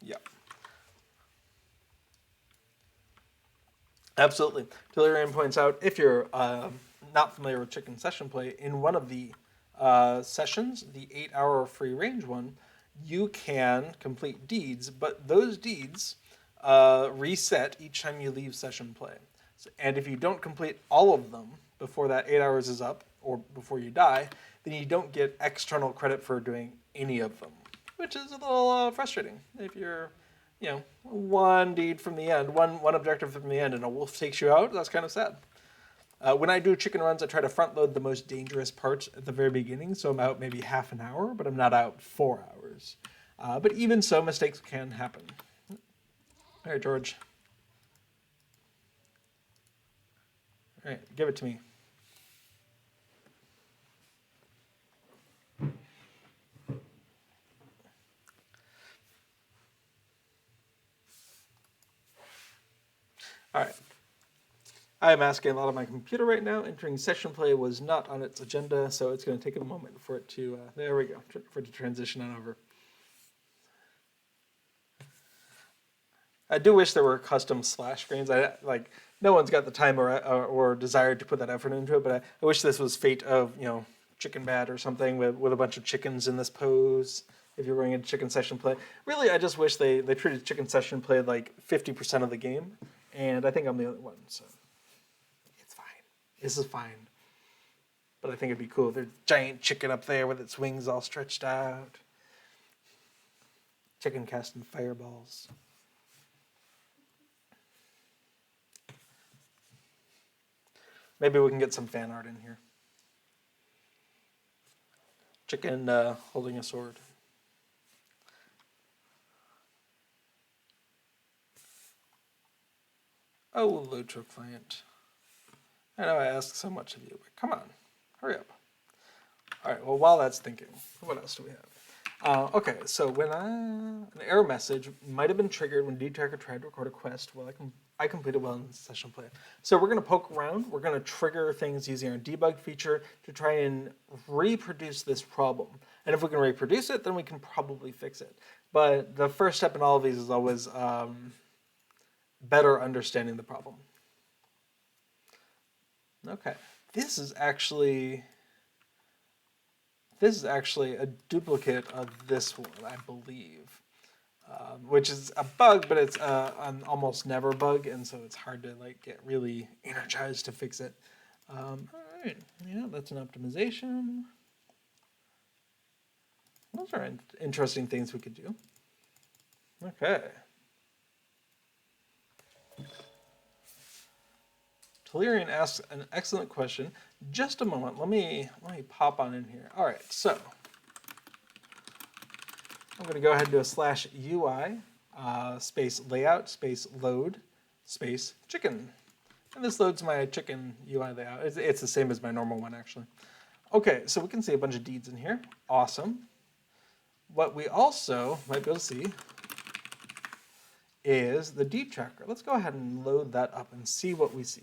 Yep. Absolutely. Delirium points out, if you're not familiar with chicken session play, in one of the sessions, the 8-hour free range one, you can complete deeds, but those deeds reset each time you leave session play. And if you don't complete all of them before that 8 hours is up, or before you die, then you don't get external credit for doing any of them, which is a little frustrating. If you're, one deed from the end, one objective from the end, and a wolf takes you out, that's kind of sad. When I do chicken runs, I try to front load the most dangerous parts at the very beginning, so I'm out maybe half an hour, but I'm not out 4 hours. But even so, mistakes can happen. All right, George. All right, give it to me. All right. I am asking a lot of my computer right now. Entering session play was not on its agenda, so it's going to take a moment for it to, there we go, for it to transition on over. I do wish there were custom splash screens. No one's got the time or desire to put that effort into it, but I wish this was Fate of, Chicken Bat or something with a bunch of chickens in this pose. If you're going into chicken session play, really, I just wish they treated chicken session play like 50% of the game, and I think I'm the only one. So it's fine. This is fine. But I think it'd be cool if there's a giant chicken up there with its wings all stretched out. Chicken casting fireballs. Maybe we can get some fan art in here. Chicken holding a sword. Oh, LOTRO client. I know I ask so much of you, but come on, hurry up. All right, well, while that's thinking, what else do we have? Okay, so when an error message might have been triggered when dtracker tried to record a quest while I completed well in session play. So we're going to poke around. We're going to trigger things using our debug feature to try and reproduce this problem. And if we can reproduce it, then we can probably fix it. But the first step in all of these is always better understanding the problem. Okay, this is actually a duplicate of this one, I believe. Which is a bug, but it's an almost never bug, and so it's hard to get really energized to fix it. All right, yeah, that's an optimization. Those are interesting things we could do. Okay. Telerian asks an excellent question. Just a moment. Let me pop on in here. All right, so I'm going to go ahead and do a /UI space layout space load space chicken. And this loads my chicken UI layout. It's the same as my normal one, actually. Okay, so we can see a bunch of deeds in here. Awesome. What we also might be able to see is the deed tracker. Let's go ahead and load that up and see what we see.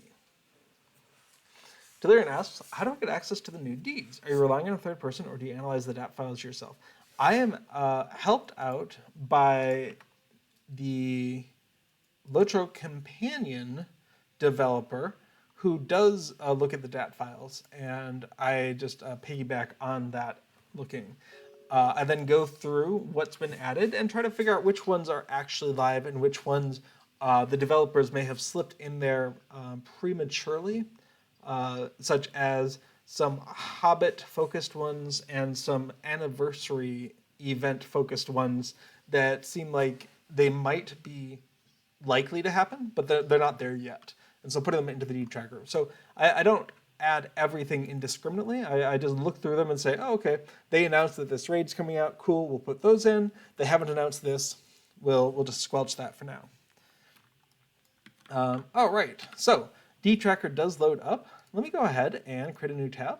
Delirian asks, how do I get access to the new deeds? Are you relying on a third person, or do you analyze the DAT files yourself? I am helped out by the LOTRO companion developer who does look at the DAT files, and I just piggyback on that looking. I then go through what's been added and try to figure out which ones are actually live and which ones the developers may have slipped in there prematurely, such as some Hobbit-focused ones and some anniversary event-focused ones that seem like they might be likely to happen, but they're not there yet. And so putting them into the deed tracker. So I don't add everything indiscriminately. I just look through them and say, oh, okay, they announced that this raid's coming out. Cool, we'll put those in. They haven't announced this. We'll just squelch that for now. All right, so dtracker does load up. Let me go ahead and create a new tab.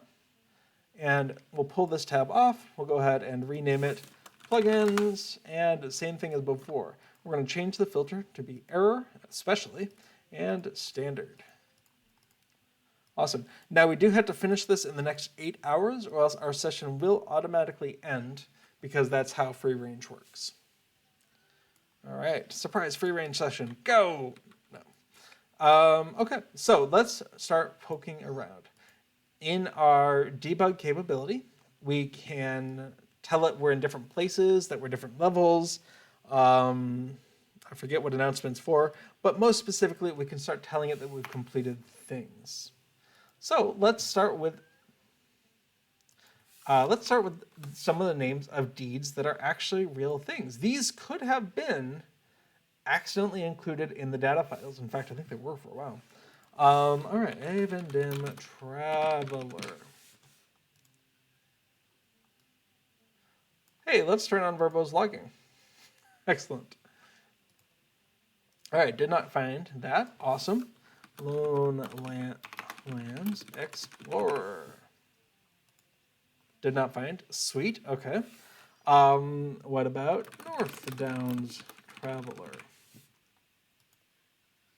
And we'll pull this tab off. We'll go ahead and rename it plugins, and same thing as before. We're going to change the filter to be error, especially, and standard. Awesome. Now we do have to finish this in the next 8 hours, or else our session will automatically end, because that's how free range works. All right, surprise free range session, go! No. Okay, so let's start poking around. In our debug capability, we can tell it we're in different places, that we're different levels. I forget what announcement's for, but most specifically, we can start telling it that we've completed things. So let's start with some of the names of deeds that are actually real things. These could have been accidentally included in the data files. In fact, I think they were for a while. All right, Avendim Traveler. Hey, let's turn on verbose logging. Excellent. All right, did not find that. Awesome. Lone Lands Explorer. Did not find. Sweet. Okay. What about North Downs Traveler?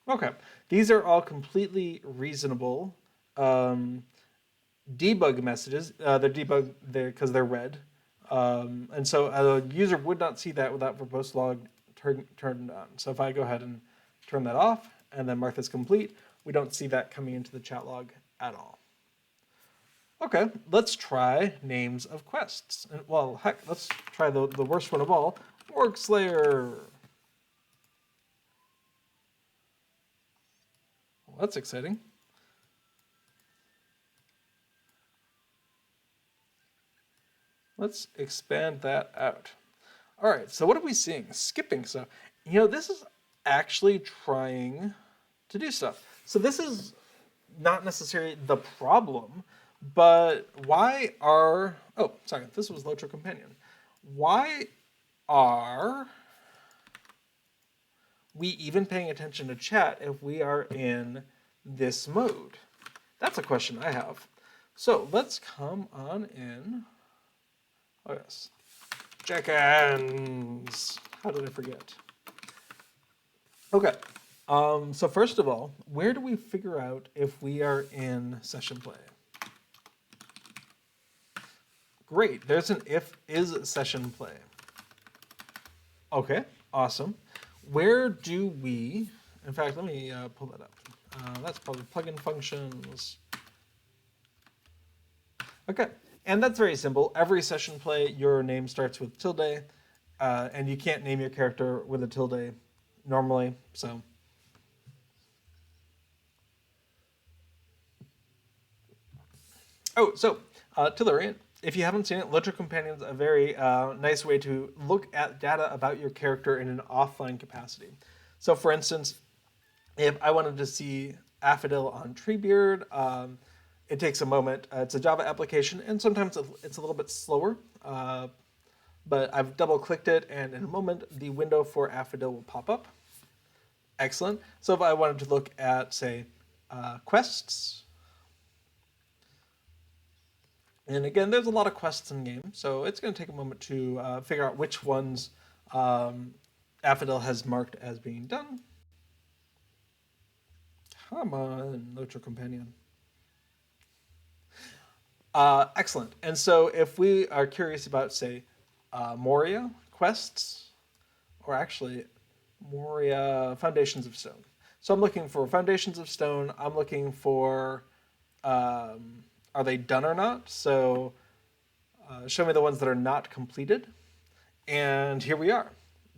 Okay. These are all completely reasonable debug messages. They're debugged there because they're red. And so a user would not see that without verbose log turned on. So if I go ahead and turn that off and then mark this complete, we don't see that coming into the chat log at all. Okay, let's try names of quests. And, well, heck, let's try the worst one of all, Orc Slayer. Well, that's exciting. Let's expand that out. All right, so what are we seeing? Skipping stuff. You know, this is actually trying to do stuff. So this is not necessarily the problem, but why are, oh, sorry, this was LOTRO Companion. Why are we even paying attention to chat if we are in this mode? That's a question I have. So let's come on in. Oh yes, check-ins. How did I forget? Okay, so first of all, where do we figure out if we are in session play? Great, there's an if is session play. Okay, awesome. Where do we, in fact, let me pull that up. That's probably plugin functions. Okay, and that's very simple. Every session play, your name starts with tilde, and you can't name your character with a tilde normally, so. Oh, so, Tillarian, if you haven't seen it, LOTRO Companion is a very nice way to look at data about your character in an offline capacity. So for instance, if I wanted to see Affodil on Treebeard, it takes a moment. It's a Java application, and sometimes it's a little bit slower, but I've double-clicked it, and in a moment, the window for Affodil will pop up. Excellent. So if I wanted to look at, say, quests, and again, there's a lot of quests in the game, so it's going to take a moment to figure out which ones Affodil has marked as being done. Come on, LOTRO Companion. Excellent. And so if we are curious about, say, Moria quests, or actually Moria Foundations of Stone. So I'm looking for Foundations of Stone. I'm looking for are they done or not? So show me the ones that are not completed. And here we are.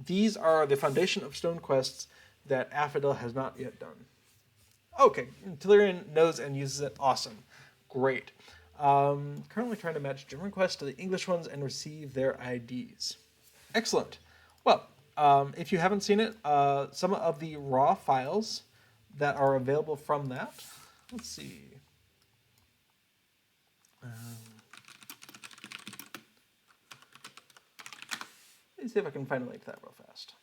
These are the Foundation of Stone quests that Affodil has not yet done. Okay, Tillarian knows and uses it. Awesome. Great. Currently trying to match German quests to the English ones and receive their IDs. Excellent. Well, if you haven't seen it, some of the raw files that are available from that, let's see. Let me see if I can find a link to that real fast.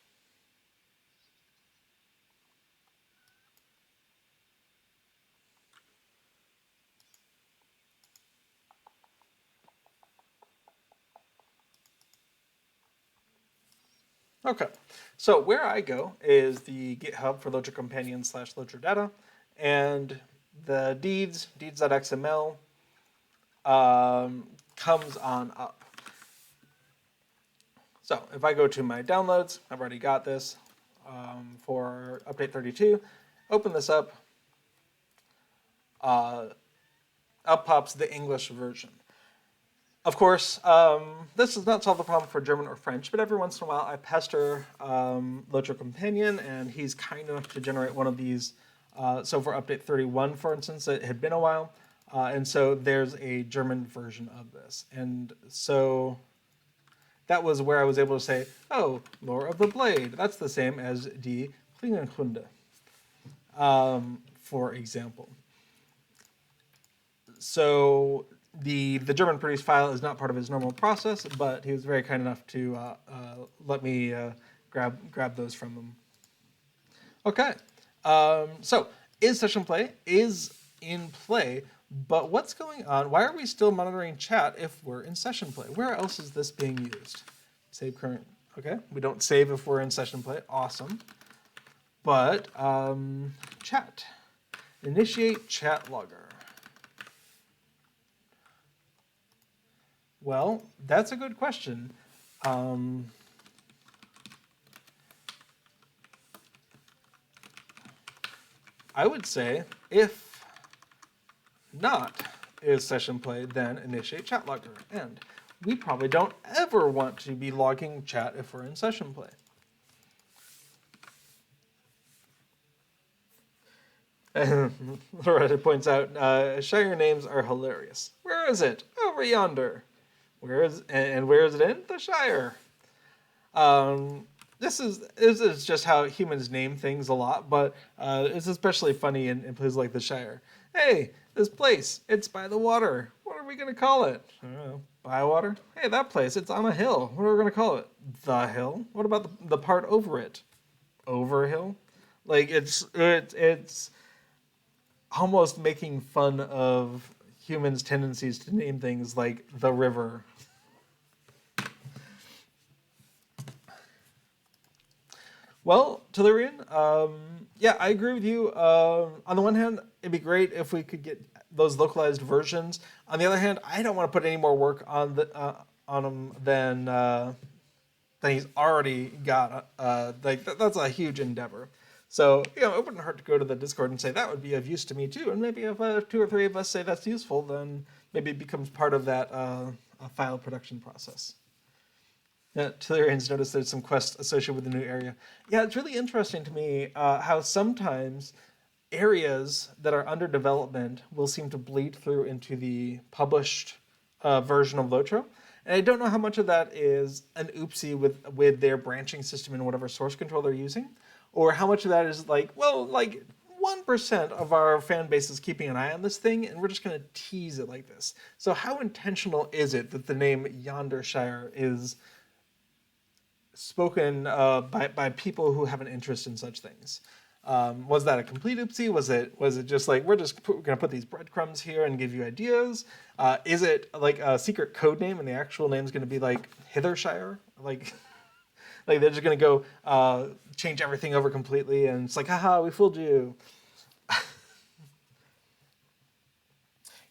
Okay, so where I go is the GitHub for LOTRO Companion / LOTRO Data, and the deeds.xml comes on up. So if I go to my downloads, I've already got this for update 32. Open this up. Up pops the English version. Of course, this does not solve the problem for German or French, but every once in a while I pester LOTRO Companion, and he's kind enough to generate one of these. So for update 31, for instance, it had been a while, and so there's a German version of this. And so that was where I was able to say, oh, lore of the blade. That's the same as die Klingenkunde, for example. So the German produced file is not part of his normal process, but he was very kind enough to let me grab those from him. Okay, so is session play is in play, but what's going on? Why are we still monitoring chat if we're in session play? Where else is this being used? Save current. Okay, we don't save if we're in session play. Awesome. But chat. Initiate chat logger. Well, that's a good question. I would say if not is session play, then initiate chat logger. And we probably don't ever want to be logging chat if we're in session play. Loretta points out, Shire names are hilarious. Where is it? Over yonder. Where is it in? The Shire. This is just how humans name things a lot, but it's especially funny in places like the Shire. Hey, this place, it's by the water. What are we going to call it? I don't know. Bywater? Hey, that place, it's on a hill. What are we going to call it? The hill? What about the part over it? Overhill? Like, it's almost making fun of humans' tendencies to name things like the river. Well, Tellurian, yeah, I agree with you. On the one hand, it'd be great if we could get those localized versions. On the other hand, I don't want to put any more work on him than he's already got. That's a huge endeavor. So, it wouldn't hurt to go to the Discord and say that would be of use to me too. And maybe if 2 or 3 of us say that's useful, then maybe it becomes part of that file production process. Yeah, Tellurian's noticed there's some quests associated with the new area. Yeah, it's really interesting to me how sometimes areas that are under development will seem to bleed through into the published version of LOTRO. And I don't know how much of that is an oopsie with their branching system and whatever source control they're using, or how much of that is like 1% of our fan base is keeping an eye on this thing, and we're just going to tease it like this. So how intentional is it that the name Yonder Shire is spoken by people who have an interest in such things? Was that a complete oopsie? Was it just like we're going to put these breadcrumbs here and give you ideas? Is it like a secret code name and the actual name is going to be like Hithershire? Like they're just going to go change everything over completely, and it's like, haha, we fooled you.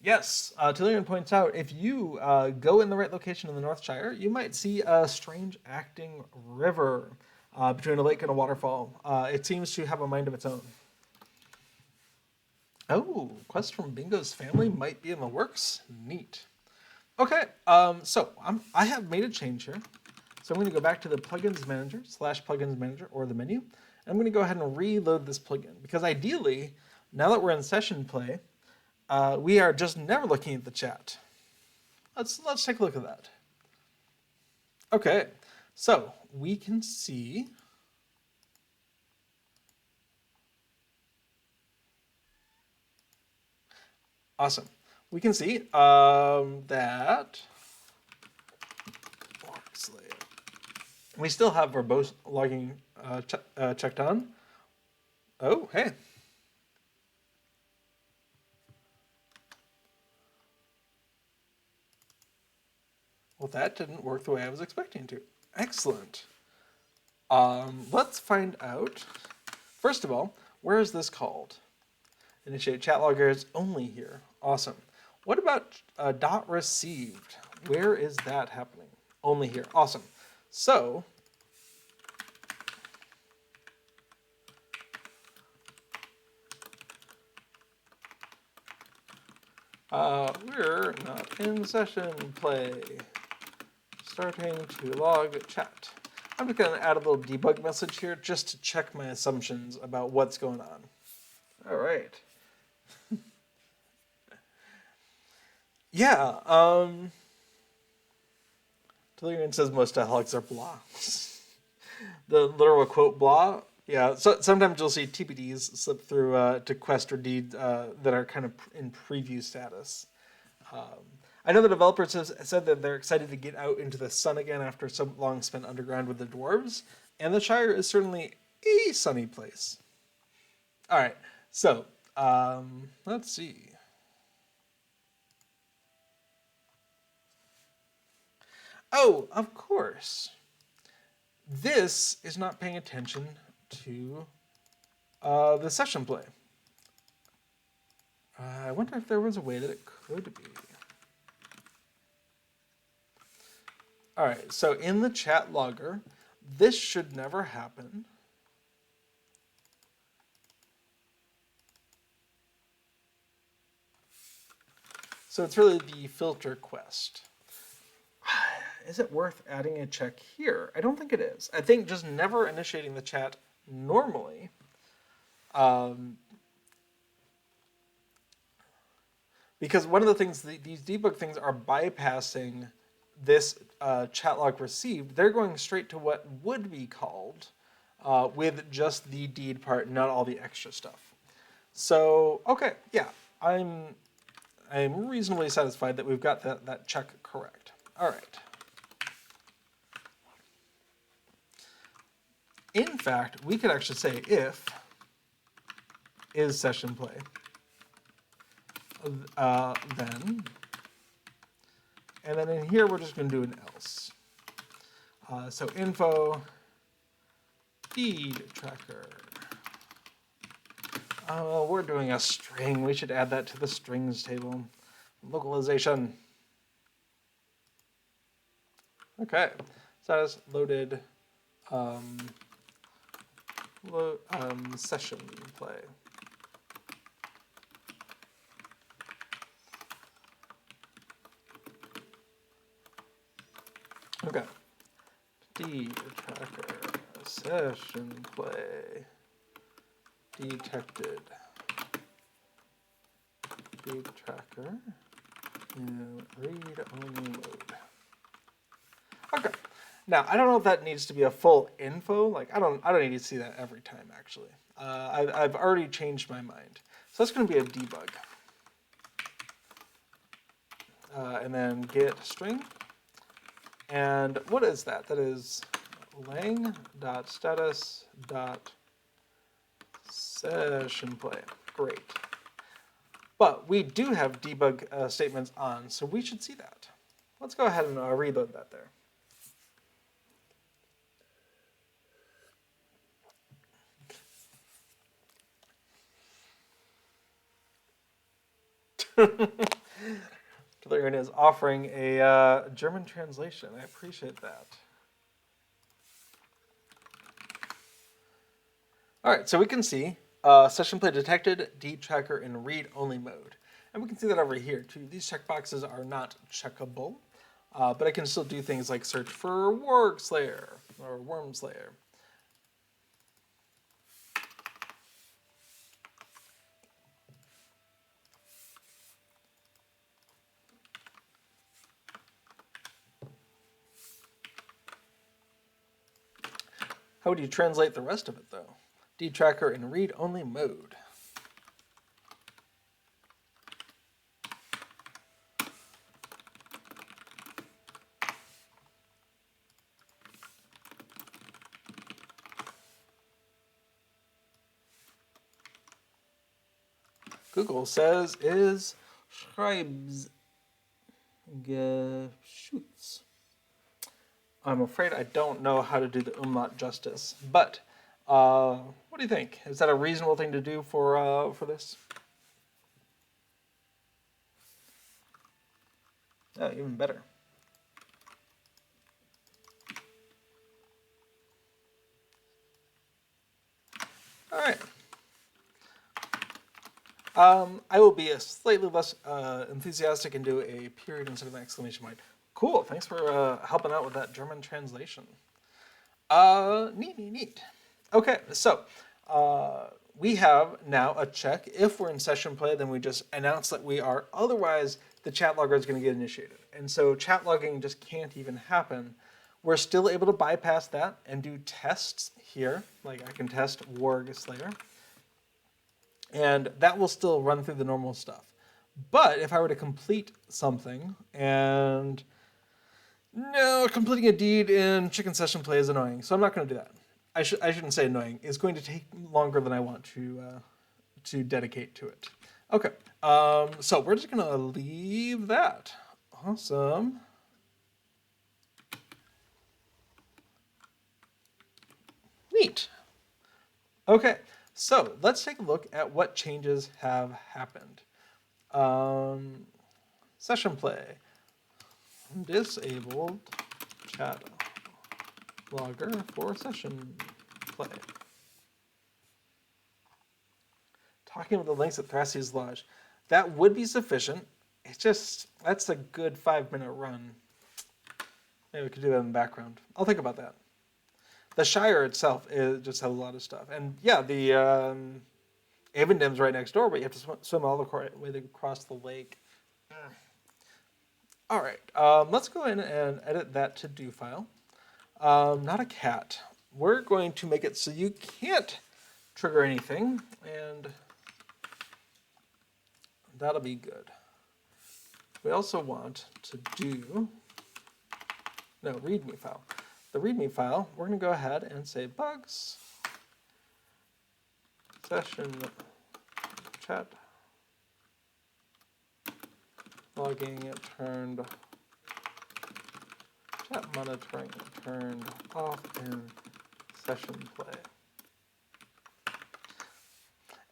Yes, Tellurian points out, if you go in the right location in the North Shire, you might see a strange acting river between a lake and a waterfall. It seems to have a mind of its own. Oh, quest from Bingo's family might be in the works. Neat. Okay, so I have made a change here. So I'm going to go back to the plugins manager /plugins manager or the menu. And I'm going to go ahead and reload this plugin because ideally, now that we're in session play, we are just never looking at the chat. Let's take a look at that. Okay, so we can see awesome. we can see that we still have verbose logging checked on. Oh, hey. Well, that didn't work the way I was expecting to. Excellent. Let's find out. First of all, where is this called? Initiate chat loggers only here. Awesome. What about dot received? Where is that happening? Only here. Awesome. So we're not in session play. Starting to log chat. I'm just going to add a little debug message here just to check my assumptions about what's going on. All right. Yeah. Tellurian says most dialogues are blah. The literal quote blah. Yeah. So sometimes you'll see TPDs slip through to quest or deed that are kind of in preview status. I know the developers have said that they're excited to get out into the sun again after so long spent underground with the dwarves, and the Shire is certainly a sunny place. All right, so let's see. Oh, of course. This is not paying attention to the session play. I wonder if there was a way that it could be. All right, so in the chat logger, this should never happen. So it's really the filter quest. Is it worth adding a check here? I don't think it is. I think just never initiating the chat normally because one of the things, these debug things are bypassing this chat log received. They're going straight to what would be called with just the deed part, not all the extra stuff. So, okay, yeah, I'm reasonably satisfied that we've got that check correct. All right. In fact, we could actually say if is session play, then, and then in here we're just going to do an else. So info deed tracker. Oh, we're doing a string. We should add that to the strings table. Localization. Okay, status loaded. Session play. Okay. Deed tracker session play detected. Deed tracker in read only mode. Okay. Now, I don't know if that needs to be a full info. Like, I don't need to see that every time, actually. I've already changed my mind. So that's going to be a debug. And then get string. And what is that? That is lang.status.sessionplay. Great. But we do have debug statements on, so we should see that. Let's go ahead and reload that there. Tellurian is offering a German translation. I appreciate that. All right, so we can see session play detected, deed tracker in read-only mode. And we can see that over here, too. These checkboxes are not checkable, but I can still do things like search for Warg Slayer or Worm Slayer. How would you translate the rest of it, though? Deed tracker in read-only mode. Google says is schreibs. Shoots. I'm afraid I don't know how to do the umlaut justice, but what do you think? Is that a reasonable thing to do for this? Oh, even better. All right. I will be a slightly less enthusiastic and do a period instead of an exclamation point. Cool. Thanks for helping out with that German translation. Neat. Okay, so we have now a check. If we're in session play, then we just announce that we are. Otherwise, the chat logger is going to get initiated. And so chat logging just can't even happen. We're still able to bypass that and do tests here. Like I can test Warg Slayer. And that will still run through the normal stuff. But if I were to complete something, and no, completing a deed in chicken session play is annoying, so I'm not going to do that. I shouldn't say annoying. It's going to take longer than I want to dedicate to it. Okay, so we're just going to leave that. Awesome. Neat. Okay, so let's take a look at what changes have happened. Session play. Disabled chat logger for session play. Talking about the links at Thrassy's Lodge. That would be sufficient. It's just, that's a good 5-minute run. Maybe we could do that in the background. I'll think about that. The Shire itself just has a lot of stuff. And yeah, the Avondim's right next door, but you have to swim all the way across the lake. All right, let's go in and edit that to-do file. Not a cat. We're going to make it so you can't trigger anything, and that'll be good. We also want to do, no, README file. The README file, we're going to go ahead and say bugs, session chat, logging turned, chat monitoring turned off in session play.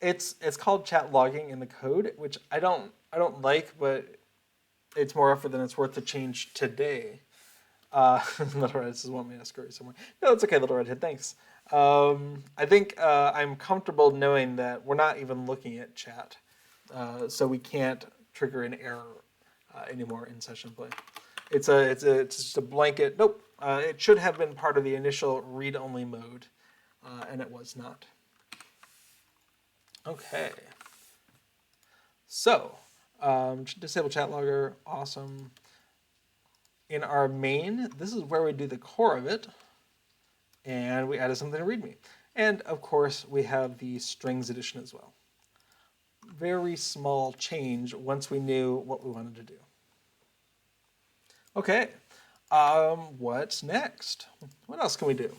It's called chat logging in the code, which I don't like, but it's more effort than it's worth to change today. Little Red says, want me to scurry somewhere? No, it's okay, Little Redhead, thanks. I think I'm comfortable knowing that we're not even looking at chat, so we can't trigger an error anymore in session play. It's just a blanket. Nope. It should have been part of the initial read-only mode, and it was not. Okay. So, disable chat logger, awesome. In our main, this is where we do the core of it, and we added something to README. And of course, we have the strings edition as well. Very small change once we knew what we wanted to do. Okay, what's next? What else can we do?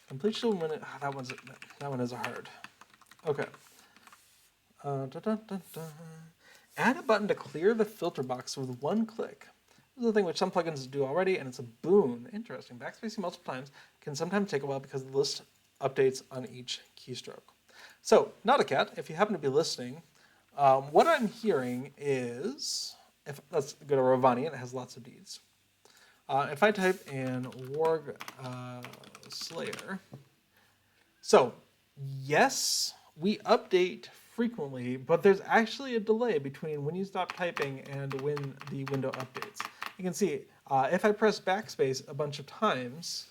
Completion minute. That one is hard. Okay. Add a button to clear the filter box with one click. This is a thing which some plugins do already, and it's a boon. Interesting. Backspacing multiple times can sometimes take a while because the list updates on each keystroke. So, not a cat, if you happen to be listening, what I'm hearing is, let's go to Ravani, and it has lots of deeds. If I type in Warg Slayer, so yes, we update frequently, but there's actually a delay between when you stop typing and when the window updates. You can see if I press backspace a bunch of times,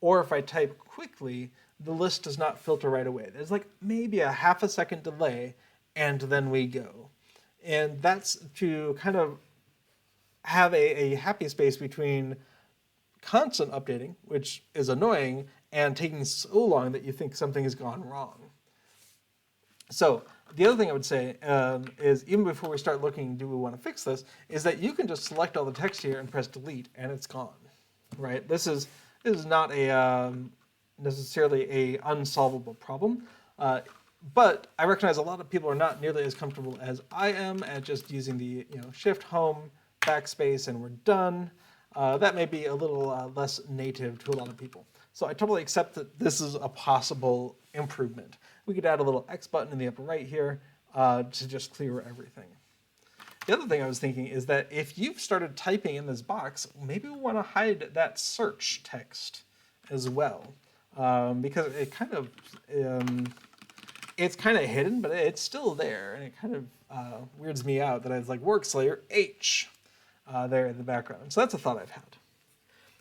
or if I type quickly, the list does not filter right away. There's like maybe a half a second delay, and then we go. And that's to kind of have a happy space between constant updating, which is annoying, and taking so long that you think something has gone wrong. So the other thing I would say is, even before we start looking, do we want to fix this, is that you can just select all the text here and press delete, and it's gone, right? This is not a necessarily a unsolvable problem. But I recognize a lot of people are not nearly as comfortable as I am at just using the Shift Home backspace and we're done. That may be a little less native to a lot of people. So I totally accept that this is a possible improvement. We could add a little X button in the upper right here to just clear everything. The other thing I was thinking is that if you've started typing in this box, maybe we want to hide that search text as well, because it kind of it's kind of hidden, but it's still there, and it kind of weirds me out that it's like WorkSlayer H there in the background. So that's a thought I've had.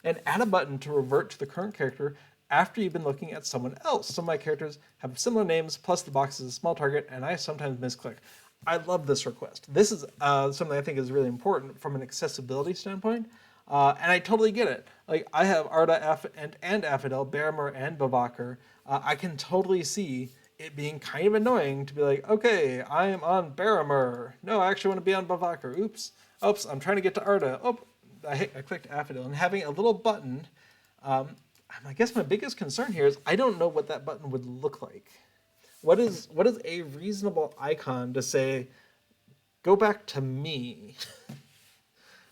And add a button to revert to the current character after you've been looking at someone else. Some of my characters have similar names, plus the box is a small target, and I sometimes misclick. I love this request. This is something I think is really important from an accessibility standpoint, and I totally get it. Like, I have Arda and Affidel, Baramer and Bavakar. I can totally see it being kind of annoying to be like, okay, I am on Baramer. No, I actually want to be on Bavakar. Oops, I'm trying to get to Arda. Oh, I clicked Affidel, and having a little button. I guess my biggest concern here is I don't know what that button would look like. What is a reasonable icon to say, go back to me?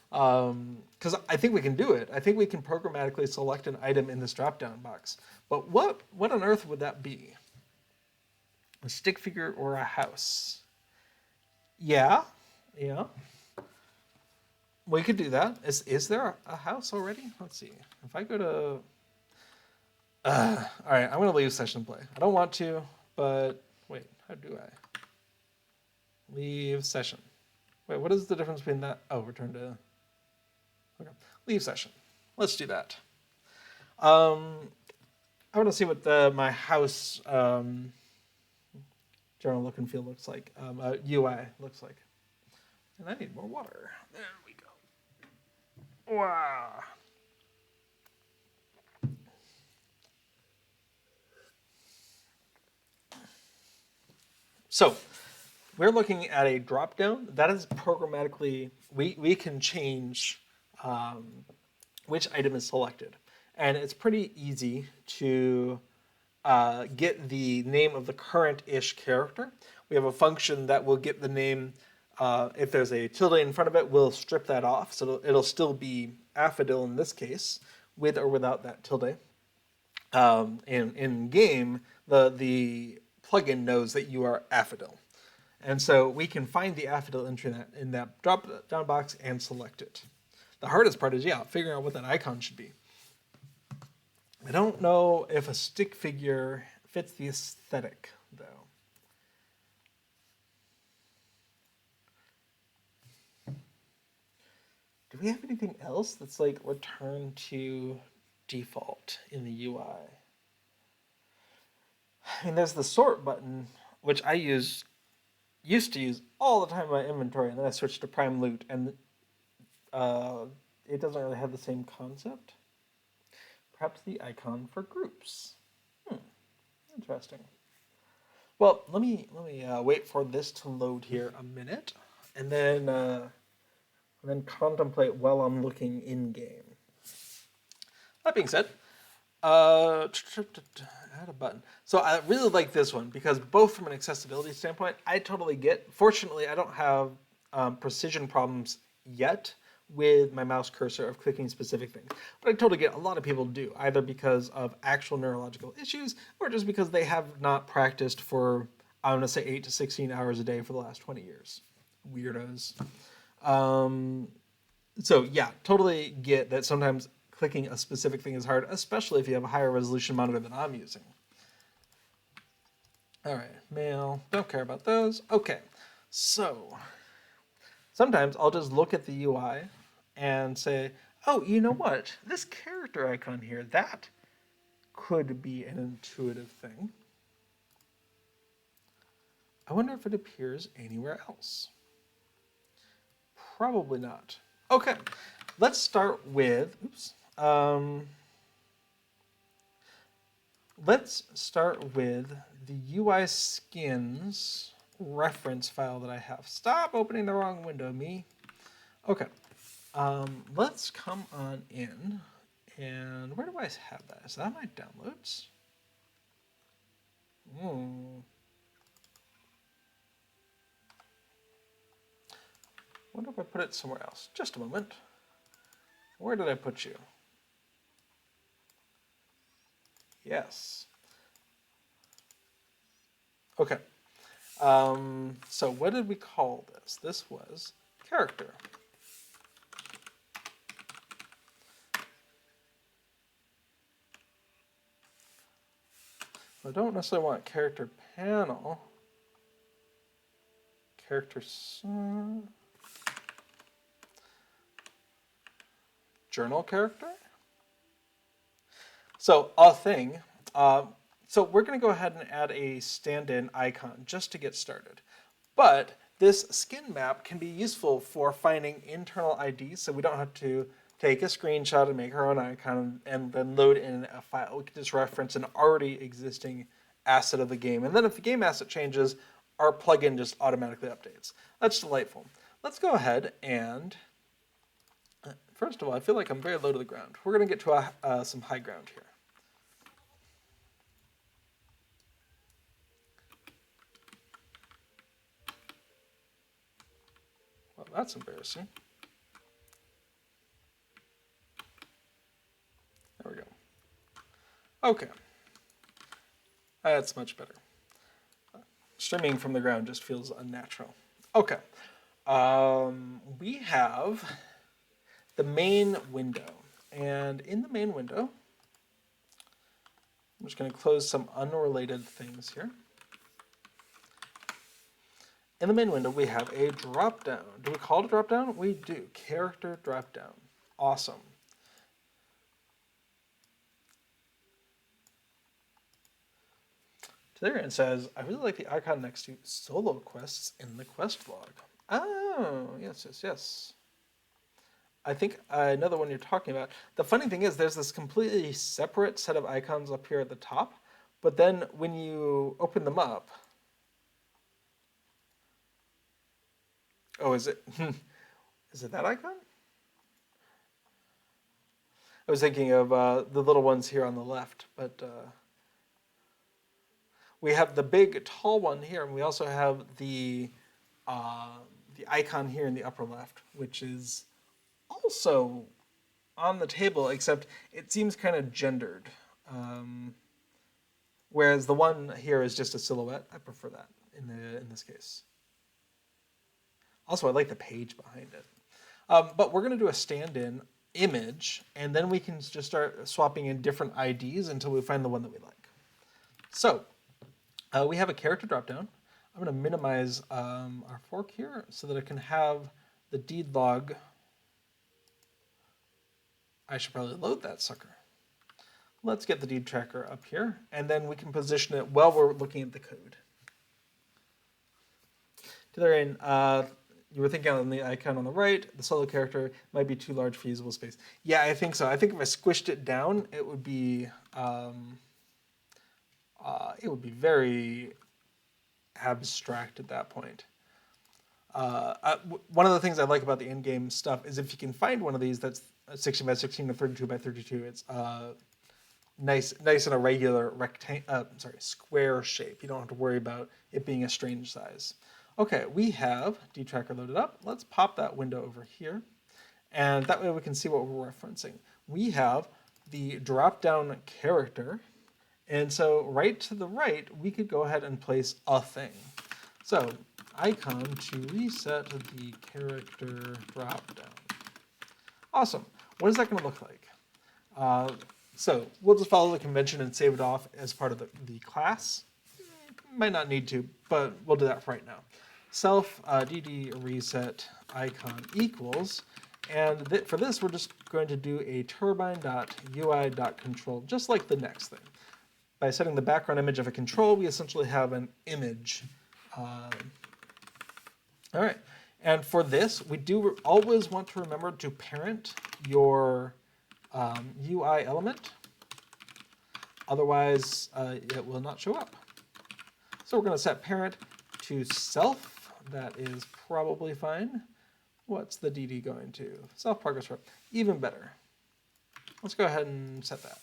Because I think we can do it. I think we can programmatically select an item in this drop-down box. But what on earth would that be? A stick figure or a house? Yeah. We could do that. Is there a house already? Let's see. If I go to... all right, I'm going to leave session play. I don't want to, but wait, how do I? Leave session. Wait, what is the difference between that? Oh, return to... Okay, leave session. Let's do that. I want to see what my house general look and feel looks like, UI looks like. And I need more water. There we go. Wow. So we're looking at a drop-down that is programmatically, we can change which item is selected. And it's pretty easy to get the name of the current-ish character. We have a function that will get the name, if there's a tilde in front of it, we'll strip that off. So it'll still be Affidel in this case, with or without that tilde. In game, the plugin knows that you are Affidel. And so we can find the Affidel entry in that drop-down box and select it. The hardest part is, figuring out what that icon should be. I don't know if a stick figure fits the aesthetic, though. Do we have anything else that's like return to default in the UI? I mean, there's the sort button, which I used to use all the time in my inventory, and then I switched to prime loot, and it doesn't really have the same concept. Perhaps the icon for groups. Interesting. Well, let me wait for this to load here a minute, and then contemplate while I'm looking in game. That being said, add a button. So I really like this one because both from an accessibility standpoint, I totally get. Fortunately, I don't have precision problems yet with my mouse cursor of clicking specific things. But I totally get a lot of people do, either because of actual neurological issues or just because they have not practiced for, I want to say, 8 to 16 hours a day for the last 20 years. Weirdos. So yeah, totally get that sometimes clicking a specific thing is hard, especially if you have a higher resolution monitor than I'm using. All right, mail, don't care about those. Okay, so sometimes I'll just look at the UI and say, oh, you know what? This character icon here, that could be an intuitive thing. I wonder if it appears anywhere else. Probably not. Okay, let's start with, let's start with the UI skins reference file that I have. Stop opening the wrong window, me. Okay, let's come on in, and where do I have that? Is that my downloads? Wonder if I put it somewhere else. Just a moment. Where did I put you? Yes. Okay. So what did we call this? This was character. I don't necessarily want character panel. Character journal character. So a thing. So we're going to go ahead and add a stand-in icon just to get started. But this skin map can be useful for finding internal IDs, so we don't have to take a screenshot and make our own icon and then load in a file. We can just reference an already existing asset of the game. And then if the game asset changes, our plugin just automatically updates. That's delightful. Let's go ahead and, first of all, I feel like I'm very low to the ground. We're going to get to some high ground here. Well, that's embarrassing. There we go. Okay. That's much better. Streaming from the ground just feels unnatural. Okay. We have the main window. And in the main window, I'm just going to close some unrelated things here. In the main window, we have a drop-down. Do we call it a drop-down? We do. Character drop-down. Awesome. There it says, I really like the icon next to solo quests in the quest log. Oh, yes, yes, yes. I think I know the one you're talking about. The funny thing is there's this completely separate set of icons up here at the top, but then when you open them up, oh, is it that icon? I was thinking of the little ones here on the left, but we have the big tall one here, and we also have the icon here in the upper left, which is also on the table, except it seems kind of gendered. Whereas the one here is just a silhouette. I prefer that in this case. Also, I like the page behind it. But we're going to do a stand-in image, and then we can just start swapping in different IDs until we find the one that we like. So we have a character dropdown. I'm going to minimize our fork here so that I can have the deed log. I should probably load that sucker. Let's get the deed tracker up here, and then we can position it while we're looking at the code. To their end, you were thinking on the icon on the right, the solo character might be too large for usable space. Yeah, I think so. I think if I squished it down, it would be very abstract at that point. One of the things I like about the in-game stuff is if you can find one of these that's 16 by 16 or 32 by 32, it's nice in a regular square shape. You don't have to worry about it being a strange size. Okay, we have D-Tracker loaded up. Let's pop that window over here. And that way we can see what we're referencing. We have the drop-down character. And so right to the right, we could go ahead and place a thing. So icon to reset the character drop-down. Awesome. What is that going to look like? So we'll just follow the convention and save it off as part of the class. Might not need to, but we'll do that for right now. Self dd reset icon equals, and for this we're just going to do a turbine.ui.control, just like the next thing. By setting the background image of a control, we essentially have an image. All right, and for this, we do always want to remember to parent your UI element. Otherwise, it will not show up. So we're going to set parent to self. That is probably fine. What's the DD going to? Self progress report. Even better. Let's go ahead and set that.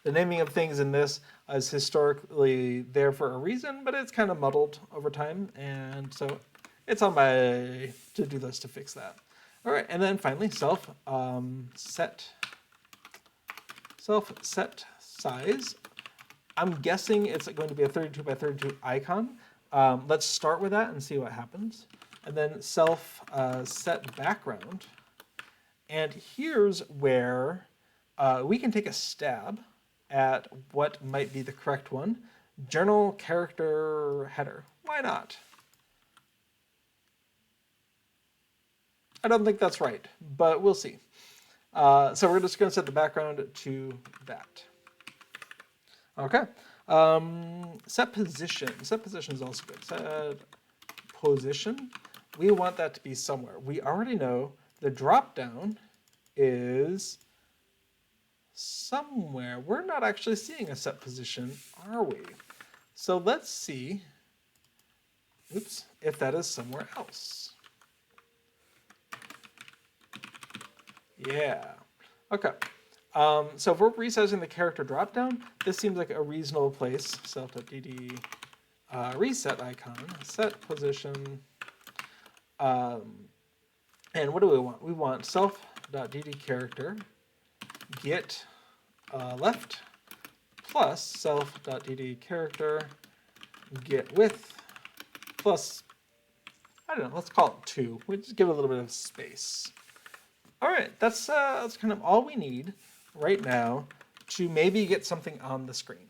The naming of things in this is historically there for a reason, but it's kind of muddled over time, and so it's on my to-do list to fix that. All right, and then finally self set size. I'm guessing it's going to be a 32 by 32 icon. Let's start with that and see what happens. And then self set background. And here's where we can take a stab at what might be the correct one. Journal character header. Why not? I don't think that's right, but we'll see. So we're just going to set the background to that. Okay. Set position. Set position is also good. Set position. We want that to be somewhere. We already know the drop down is somewhere. We're not actually seeing a set position, are we? So let's see, if that is somewhere else. Yeah. Okay. So if we're resizing the character dropdown, this seems like a reasonable place. Self.dd reset icon, set position. And what do we want? We want self.dd character get left plus self.dd character get width plus, I don't know, let's call it 2. We just give it a little bit of space. All right, that's kind of all we need right now to maybe get something on the screen.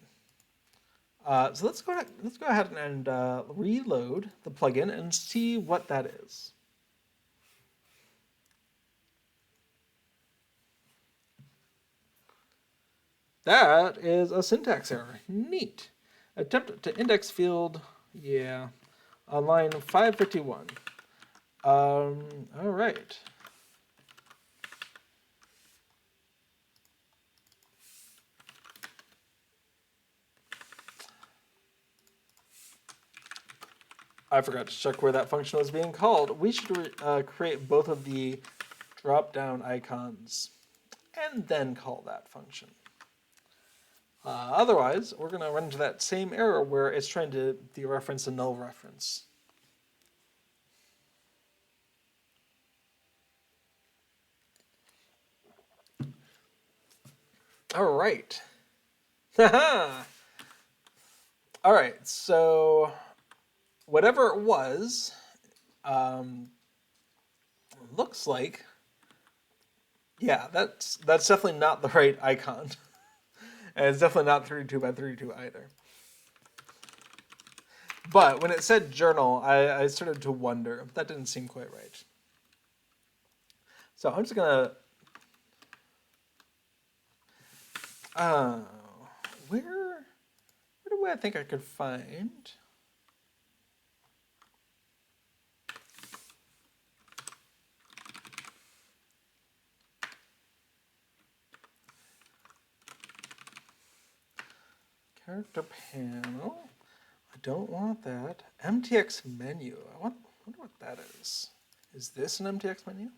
So let's go ahead and reload the plugin and see what that is. That is a syntax error. Neat. Attempt to index field, yeah, on line 551. All right. I forgot to check where that function was being called. We should create both of the drop-down icons and then call that function. Otherwise, we're going to run into that same error where it's trying to dereference a null reference. All right. All right, so whatever it was, looks like, yeah, that's definitely not the right icon. And it's definitely not 32 by 32 either. But when it said journal, I started to wonder. That didn't seem quite right. So I'm just going to... where do I think I could find... Character panel. I don't want that. MTX menu. I wonder what that is. Is this an MTX menu?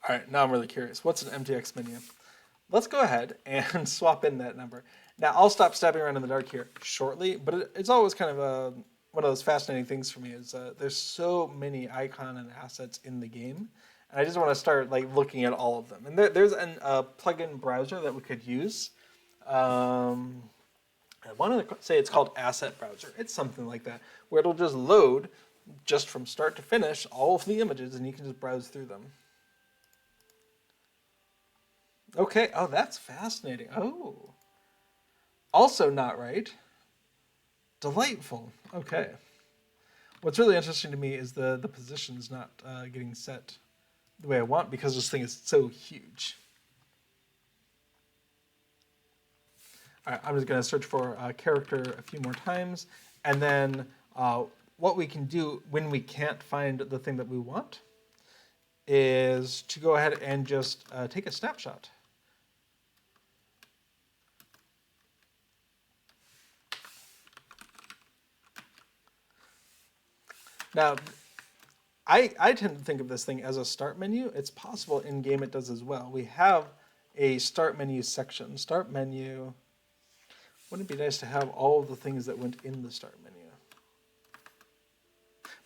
All right, now I'm really curious. What's an MTX menu? Let's go ahead and swap in that number. Now, I'll stop stabbing around in the dark here shortly, but it's always kind of one of those fascinating things for me is there's so many icon and assets in the game, and I just want to start like looking at all of them. And there's a plugin browser that we could use. I want to say it's called Asset Browser. It's something like that, where it'll just load, just from start to finish, all of the images, and you can just browse through them. Okay, oh, that's fascinating. Oh. Also not right. Delightful. Okay. What's really interesting to me is the position's not getting set the way I want because this thing is so huge. All right, I'm just going to search for character a few more times, and then what we can do when we can't find the thing that we want is to go ahead and just take a snapshot. Now, I tend to think of this thing as a start menu. It's possible in game it does as well. We have a start menu section. Start menu. Wouldn't it be nice to have all of the things that went in the start menu?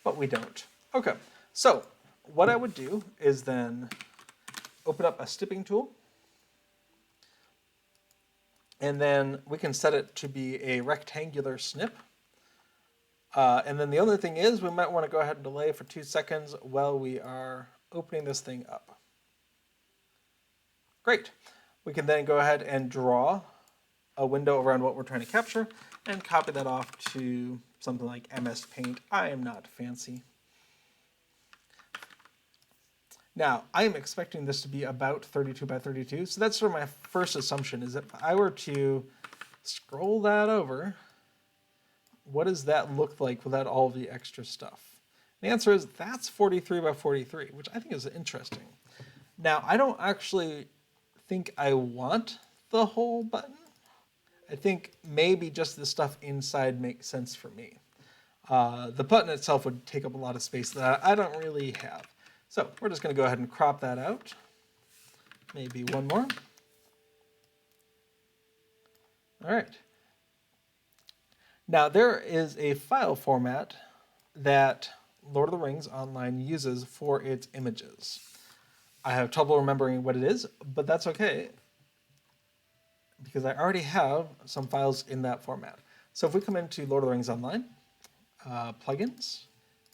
But we don't. Okay, so what I would do is then open up a snipping tool. And then we can set it to be a rectangular snip. And then the other thing is we might want to go ahead and delay for 2 seconds while we are opening this thing up. Great. We can then go ahead and draw a window around what we're trying to capture and copy that off to something like MS Paint. I am not fancy. Now, I am expecting this to be about 32 by 32, so that's sort of my first assumption, is if I were to scroll that over, what does that look like without all the extra stuff? The answer is that's 43 by 43, which I think is interesting. Now, I don't actually think I want the whole button. I think maybe just the stuff inside makes sense for me. The button itself would take up a lot of space that I don't really have. So we're just going to go ahead and crop that out. Maybe one more. All right. Now there is a file format that Lord of the Rings Online uses for its images. I have trouble remembering what it is, but that's okay, because I already have some files in that format. So if we come into Lord of the Rings Online, plugins,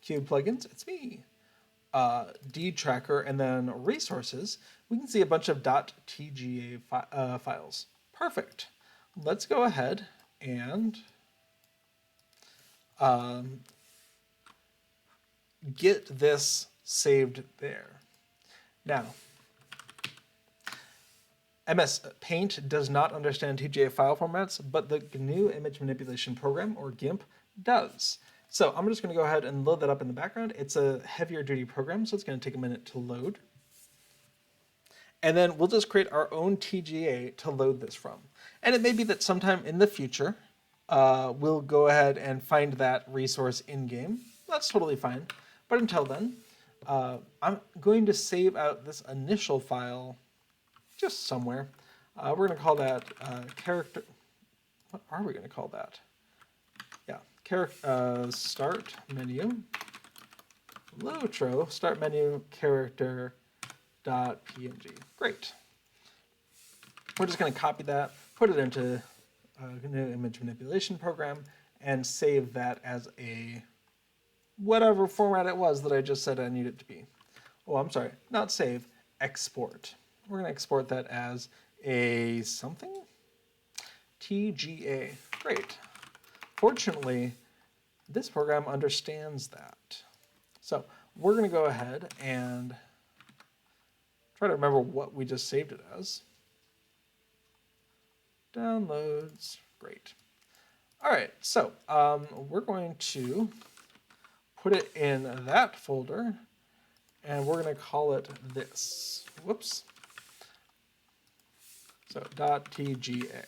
Cube plugins, it's me, D tracker, and then resources, we can see a bunch of .tga files. Perfect. Let's go ahead and get this saved there. Now, MS Paint does not understand TGA file formats, but the GNU Image Manipulation Program, or GIMP, does. So I'm just going to go ahead and load that up in the background. It's a heavier duty program, so it's going to take a minute to load. And then we'll just create our own TGA to load this from. And it may be that sometime in the future, we'll go ahead and find that resource in-game. That's totally fine. But until then, I'm going to save out this initial file just somewhere. We're going to call that character. What are we going to call that? Yeah, start menu, LOTRO, start menu character .png. Great. We're just going to copy that, put it into a new image manipulation program, and save that as a whatever format it was that I just said I need it to be. Oh, I'm sorry, not save, export. We're going to export that as a something? TGA. Great. Fortunately, this program understands that. So we're going to go ahead and try to remember what we just saved it as. Downloads. Great. All right, so we're going to put it in that folder, and we're going to call it this. Whoops. So .tga.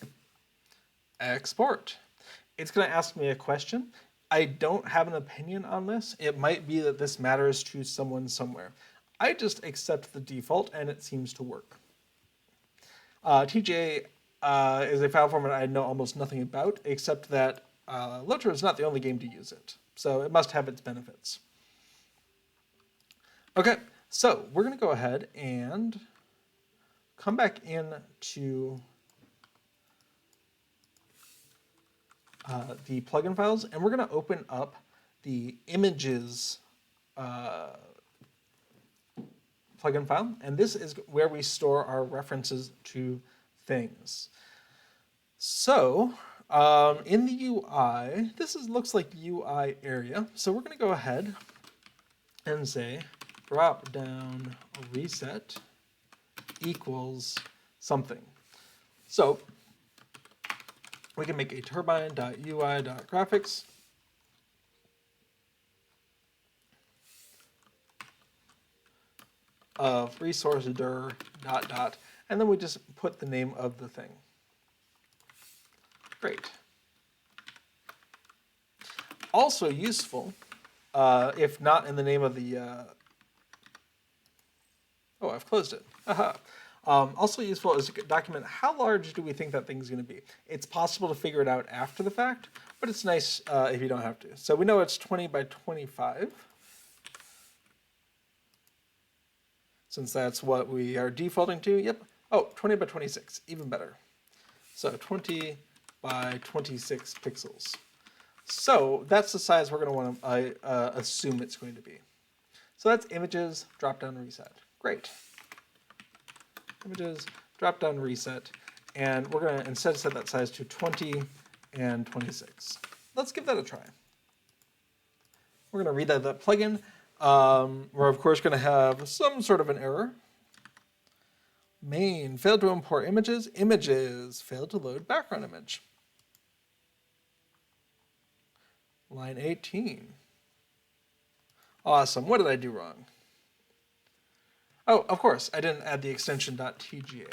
Export. It's going to ask me a question. I don't have an opinion on this. It might be that this matters to someone somewhere. I just accept the default, and it seems to work. TGA is a file format I know almost nothing about, except that LOTRO is not the only game to use it. So it must have its benefits. Okay, so we're going to go ahead and come back into the plugin files, and we're going to open up the images plugin file, and this is where we store our references to things. So in the UI, looks like the UI area, so we're going to go ahead and say drop down reset equals something. So we can make a turbine.ui.graphics. Of resource dir ... and then we just put the name of the thing. Great. Also useful if not in the name of the... Oh, I've closed it. Aha. Also useful is to document how large do we think that thing's going to be. It's possible to figure it out after the fact, but it's nice if you don't have to. So we know it's 20 by 25, since that's what we are defaulting to. Yep. Oh, 20 by 26, even better. So 20 by 26 pixels. So that's the size we're going to want to assume it's going to be. So that's images, drop down, reset. Great. Images, drop down, reset. And we're going to instead set that size to 20 and 26. Let's give that a try. We're going to read that plugin. We're of course going to have some sort of an error. Main, failed to import images. Images, failed to load background image. Line 18. Awesome. What did I do wrong? Oh, of course, I didn't add the extension .tga.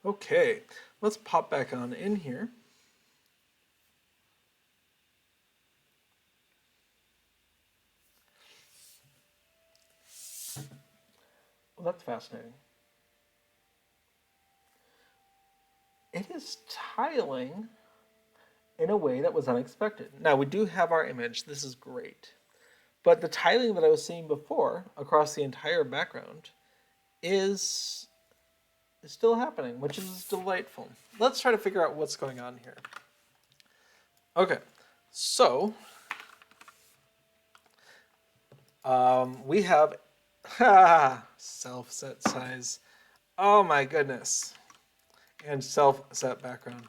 Okay, let's pop back on in here. Well, that's fascinating. It is tiling in a way that was unexpected. Now, we do have our image. This is great. But the tiling that I was seeing before across the entire background is still happening, which is delightful. Let's try to figure out what's going on here. Okay, so we have self-set size. Oh my goodness. And self-set background.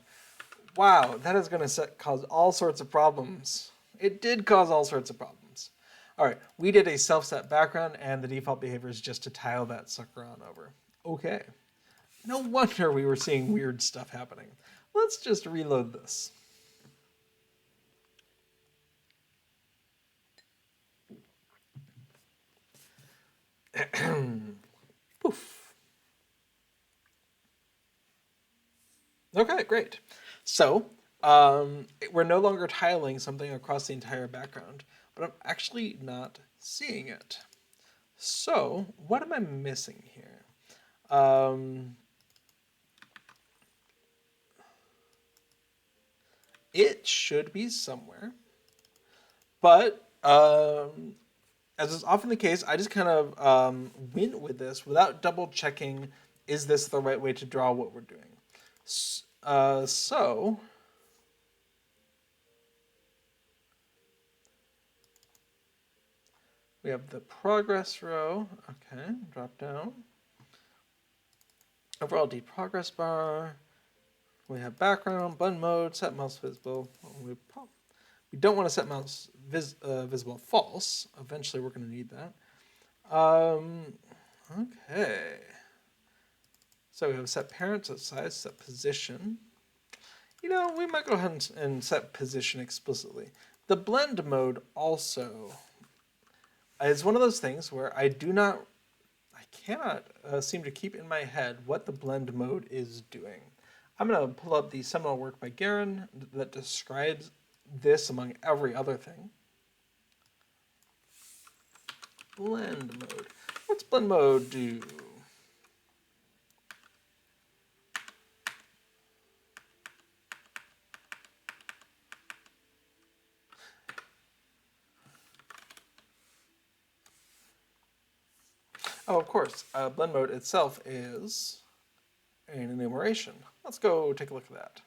Wow, that is going to cause all sorts of problems. It did cause all sorts of problems. All right, we did a self-set background, and the default behavior is just to tile that sucker on over. Okay. No wonder we were seeing weird stuff happening. Let's just reload this. Poof. Okay, great. So we're no longer tiling something across the entire background, but I'm actually not seeing it. So what am I missing here? It should be somewhere, but as is often the case, I just kind of went with this without double checking, is this the right way to draw what we're doing? So we have the progress row. Okay, drop down. Overall D progress bar. We have background, blend mode, set mouse visible. We don't want to set mouse visible false. Eventually we're going to need that. Okay. So we have set parent, set size, set position. You know, we might go ahead and set position explicitly. The blend mode also is one of those things where I cannot seem to keep in my head what the blend mode is doing. I'm going to pull up the seminal work by Garen that describes this among every other thing. Blend mode. What's blend mode do? Oh, of course, blend mode itself is an enumeration. Let's go take a look at that.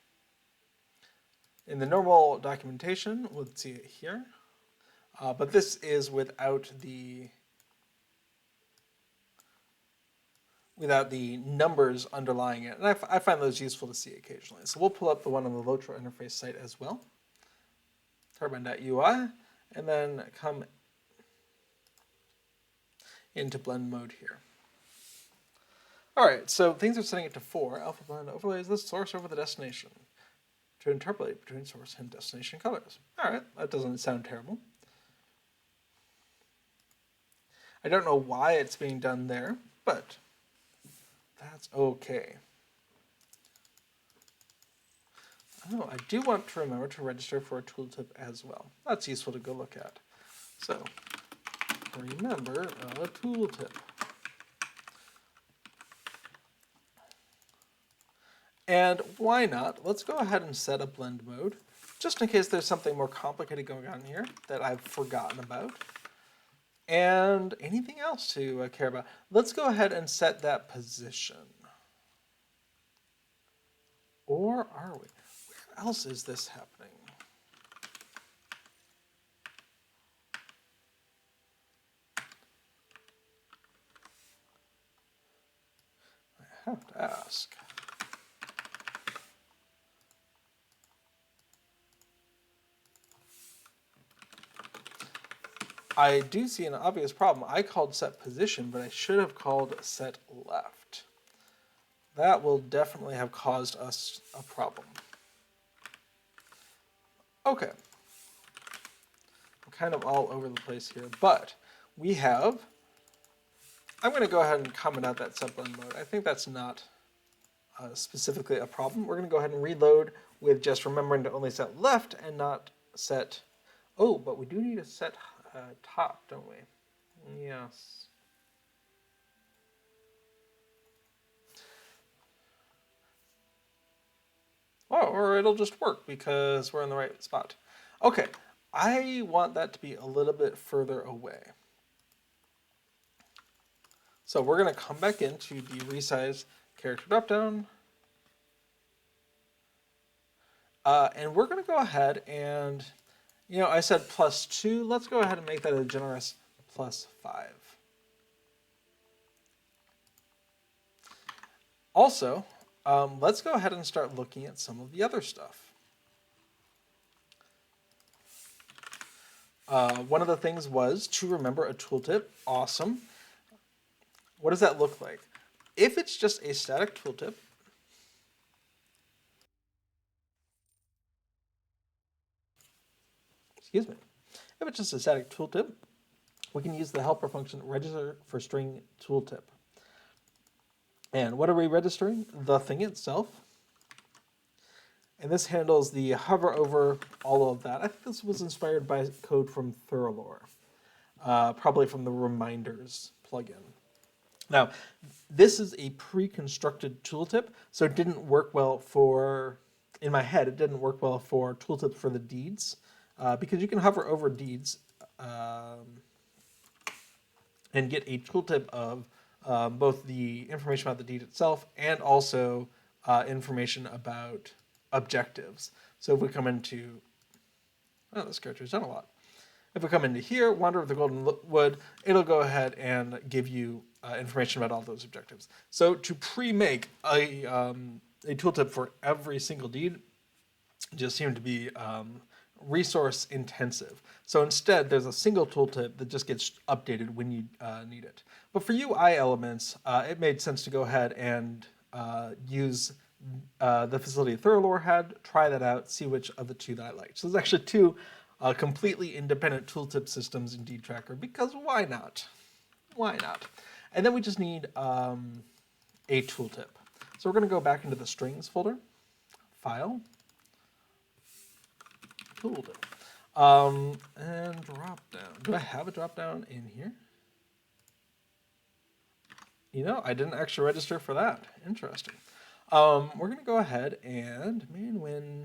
In the normal documentation, let's see it here, but this is without the numbers underlying it, and I find those useful to see occasionally. So we'll pull up the one on the LOTRO interface site as well, turbine.ui, and then come into blend mode here. All right, so things are setting it to 4. Alpha blend overlays the source over the destination to interpolate between source and destination colors. All right, that doesn't sound terrible. I don't know why it's being done there, but that's okay. Oh, I do want to remember to register for a tooltip as well. That's useful to go look at. So, remember a tooltip. And why not? Let's go ahead and set a blend mode, just in case there's something more complicated going on here that I've forgotten about. And anything else to care about. Let's go ahead and set that position. Or are we? Where else is this happening? I have to ask. I do see an obvious problem. I called set position, but I should have called set left. That will definitely have caused us a problem. Okay. I'm kind of all over the place here, but we have, I'm going to go ahead and comment out that set blend mode. I think that's not specifically a problem. We're going to go ahead and reload with just remembering to only set left and not set, oh, but we do need to set top, don't we? Yes. Oh, or it'll just work because we're in the right spot. Okay, I want that to be a little bit further away. So we're going to come back into the resize character dropdown. And we're going to go ahead and, I said +2. Let's go ahead and make that a generous +5. Also, let's go ahead and start looking at some of the other stuff. One of the things was to remember a tooltip. Awesome. What does that look like? If it's just a static tooltip, excuse me, if it's just a static tooltip, we can use the helper function register for string tooltip. And what are we registering? The thing itself. And this handles the hover over all of that. I think this was inspired by code from Thurlore, probably from the reminders plugin. Now, this is a pre-constructed tooltip, so it didn't work well for, in my head, it didn't work well for tooltips for the deeds, because you can hover over deeds and get a tooltip of both the information about the deed itself and also information about objectives. So if we come into, oh, this character's done a lot. If we come into here, Wander of the Golden Wood, it'll go ahead and give you information about all those objectives. So to pre-make a tooltip for every single deed just seemed to be resource intensive. So instead, there's a single tooltip that just gets updated when you need it. But for UI elements, it made sense to go ahead and use the facility Thurlore had, try that out, see which of the two that I liked. So there's actually two completely independent tooltip systems in Deed Tracker, because why not? Why not? And then we just need a tooltip. So we're going to go back into the strings folder, file, tooltip, and drop down. Do I have a drop down in here? I didn't actually register for that. Interesting. We're going to go ahead and main win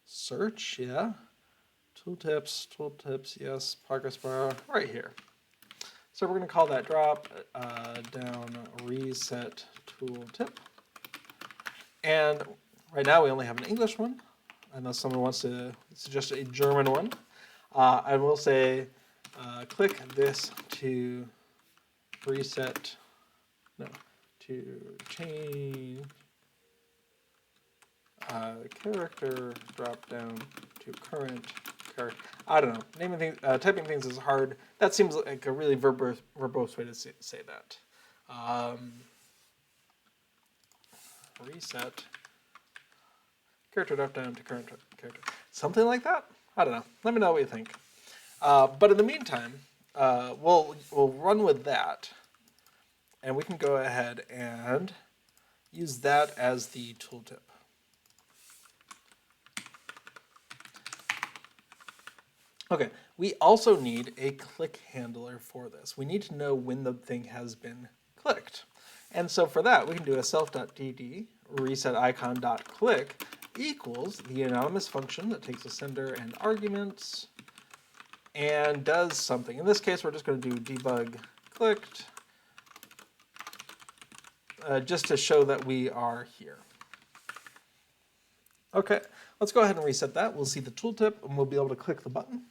search, yeah. Tooltips, yes, progress bar, right here. So we're going to call that drop down reset tooltip. And right now we only have an English one, unless someone wants to suggest a German one. I will say click this to reset, no, to change character drop down to current character. I don't know. Naming things, typing things is hard. That seems like a really verbose way to say that. Reset character drop down to current character. Something like that? I don't know. Let me know what you think. But in the meantime, we'll run with that, and we can go ahead and use that as the tooltip. Okay, we also need a click handler for this. We need to know when the thing has been clicked. And so for that, we can do a self.dd reset icon.click equals the anonymous function that takes a sender and arguments and does something. In this case, we're just going to do debug clicked just to show that we are here. Okay, let's go ahead and reset that. We'll see the tooltip and we'll be able to click the button.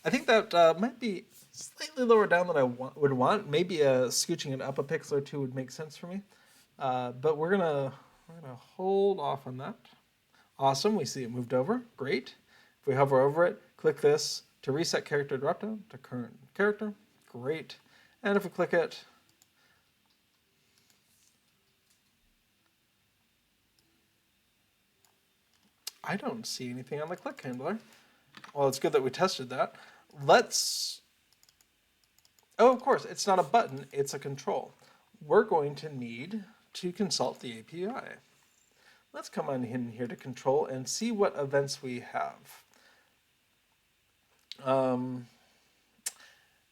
I think that might be slightly lower down than I would want. Maybe scooching it up a pixel or two would make sense for me. But we're gonna hold off on that. Awesome, we see it moved over. Great. If we hover over it, click this to reset character dropdown to current character. Great. And if we click it, I don't see anything on the click handler. Well, it's good that we tested that. Let's, oh, of course, it's not a button, it's a control. We're going to need to consult the API. Let's come on in here to control and see what events we have.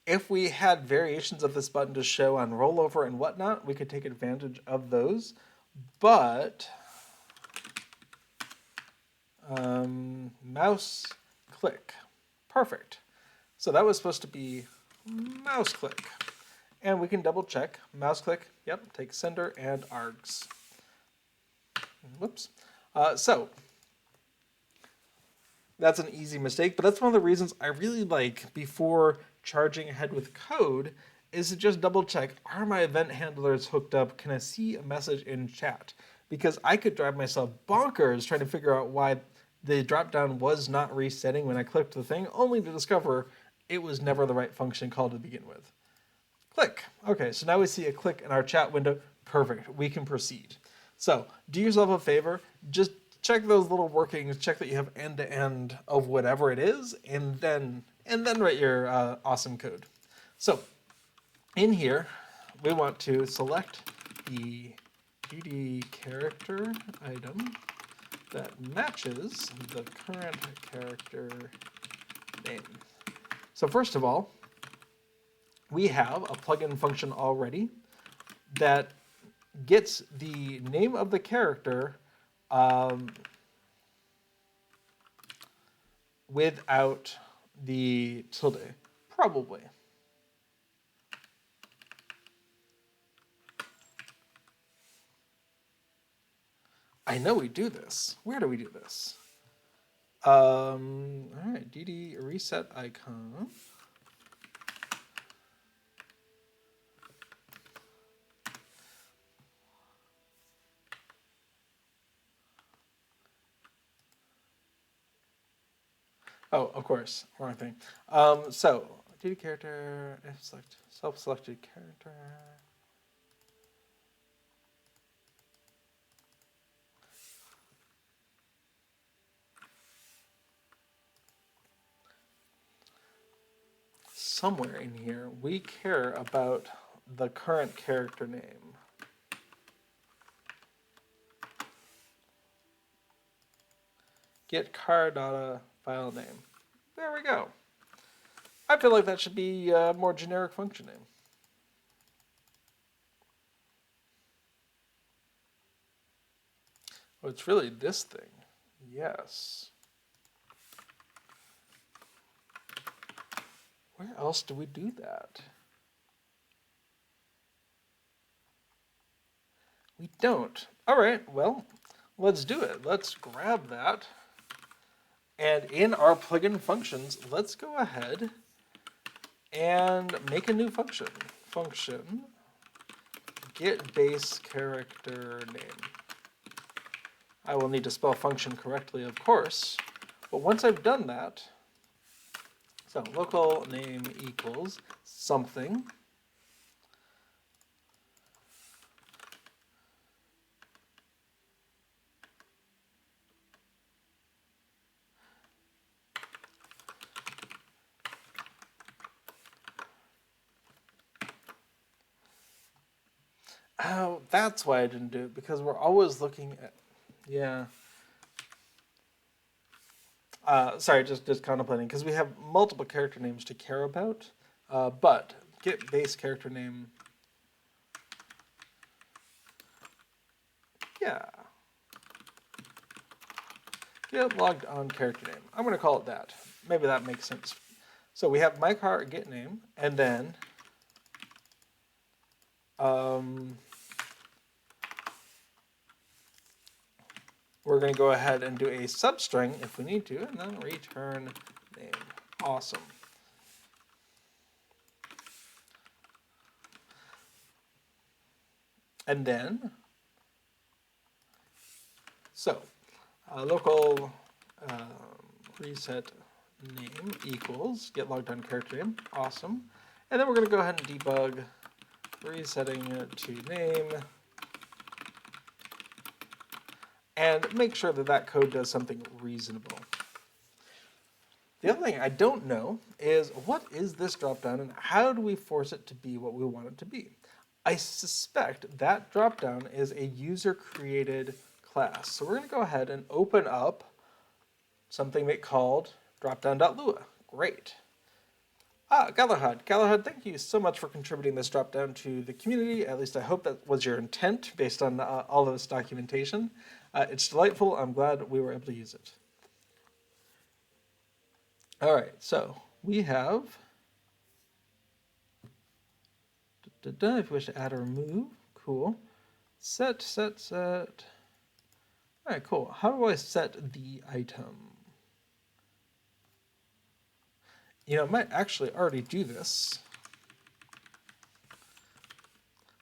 If we had variations of this button to show on rollover and whatnot, we could take advantage of those, but mouse click. Perfect. So that was supposed to be mouse click. And we can double check. Mouse click, yep, take sender and args. Whoops. So that's an easy mistake, but that's one of the reasons I really like, before charging ahead with code, is to just double check, are my event handlers hooked up? Can I see a message in chat? Because I could drive myself bonkers trying to figure out why the dropdown was not resetting when I clicked the thing, only to discover it was never the right function call to begin with. Click. Okay, so now we see a click in our chat window. Perfect, we can proceed. So do yourself a favor, just check those little workings, check that you have end-to-end of whatever it is, and then write your awesome code. So in here, we want to select the GD character item that matches the current character name. So first of all, we have a plugin function already that gets the name of the character without the tilde, probably. I know we do this. Where do we do this? All right, DD reset icon. Oh, of course, wrong thing. So DD character, select self-selected character. Somewhere in here, we care about the current character name. Get car data file name. There we go. I feel like that should be a more generic function name. Oh, it's really this thing. Yes. Where else do we do that? We don't. All right, well, let's do it. Let's grab that. And in our plugin functions, let's go ahead and make a new function. Function get base character name. I will need to spell function correctly, of course. But once I've done that, so local name equals something. Oh, that's why I didn't do it, because we're always looking at, yeah. Sorry, just contemplating, because we have multiple character names to care about, but get base character name, yeah. Get logged on character name. I'm going to call it that. Maybe that makes sense. So we have my car get name, and then we're going to go ahead and do a substring if we need to, and then return name. Awesome. And then, so local reset name equals get logged on character name. Awesome. And then we're going to go ahead and debug resetting it to name and make sure that that code does something reasonable. The other thing I don't know is what is this dropdown and how do we force it to be what we want it to be? I suspect that dropdown is a user-created class. So we're going to go ahead and open up something they called dropdown.lua. Great. Galahad. Galahad, thank you so much for contributing this dropdown to the community. At least I hope that was your intent based on all of this documentation. It's delightful. I'm glad we were able to use it. All right, so we have, if you wish to add or remove, cool. Set. All right, cool. How do I set the item? You know, I might actually already do this.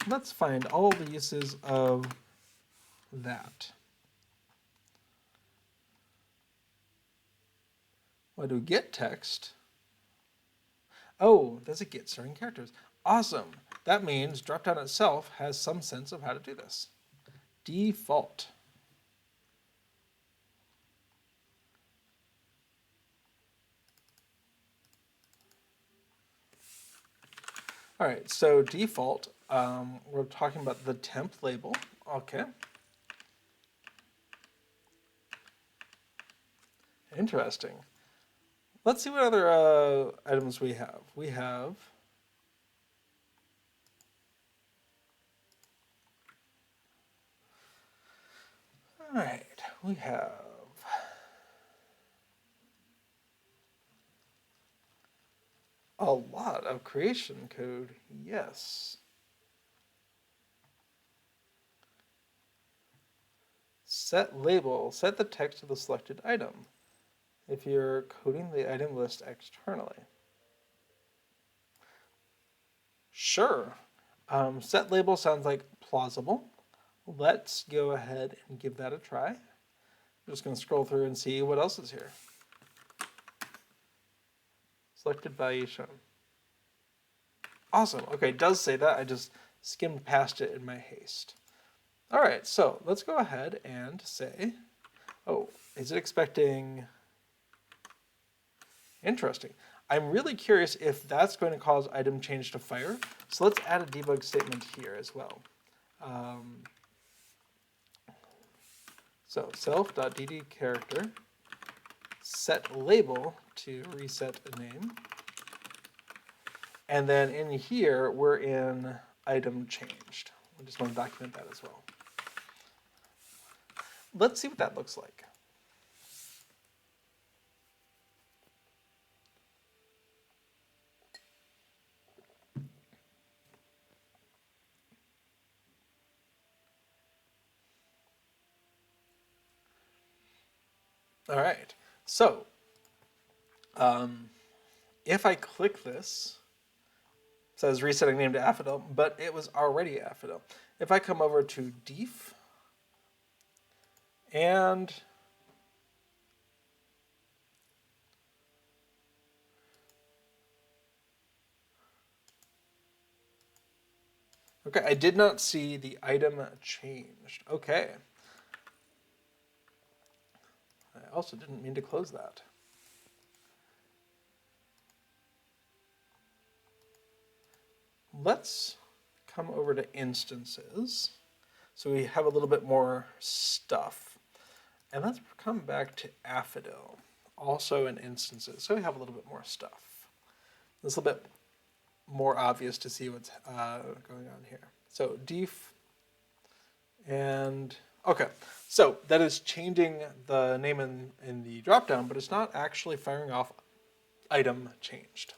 Let's find all the uses of that. Why do get text? Oh, there's a get starting characters. Awesome. That means dropdown itself has some sense of how to do this. Default. All right, so default, we're talking about the temp label. Okay. Interesting. Let's see what other items we have. We have all right, we have a lot of creation code, yes. Set label, set the text of the selected item if you're coding the item list externally. Sure. Set label sounds like plausible. Let's go ahead and give that a try. I'm just going to scroll through and see what else is here. Selected value shown. Awesome. Okay, it does say that. I just skimmed past it in my haste. All right, so let's go ahead and say, oh, is it expecting? Interesting. I'm really curious if that's going to cause item change to fire. So let's add a debug statement here as well. So self.dd character set label to reset a name. And then in here, we're in item changed. I just want to document that as well. Let's see what that looks like. All right, so if I click this, it says resetting name to Affidel, but it was already Affidel. If I come over to def and okay, I did not see the item changed. Okay. I also didn't mean to close that. Let's come over to instances. So we have a little bit more stuff. And let's come back to Affidil, also in instances. So we have a little bit more stuff. It's a little bit more obvious to see what's going on here. So def and okay. So that is changing the name in the dropdown, but it's not actually firing off item changed.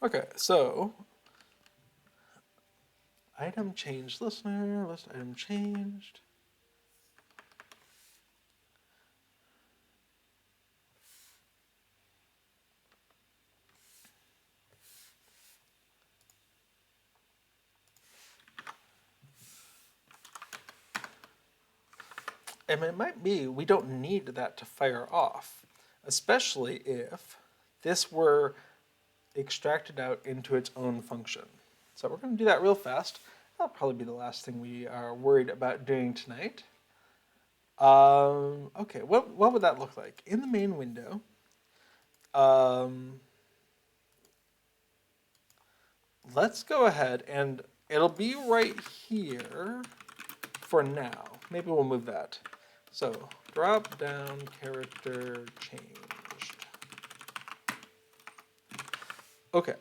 Okay, so item changed listener, list item changed. And it might be we don't need that to fire off, especially if this were extracted out into its own function. So we're going to do that real fast. That'll probably be the last thing we are worried about doing tonight. Okay, what would that look like? In the main window, let's go ahead and it'll be right here for now. Maybe we'll move that. So drop down character changed. Okay.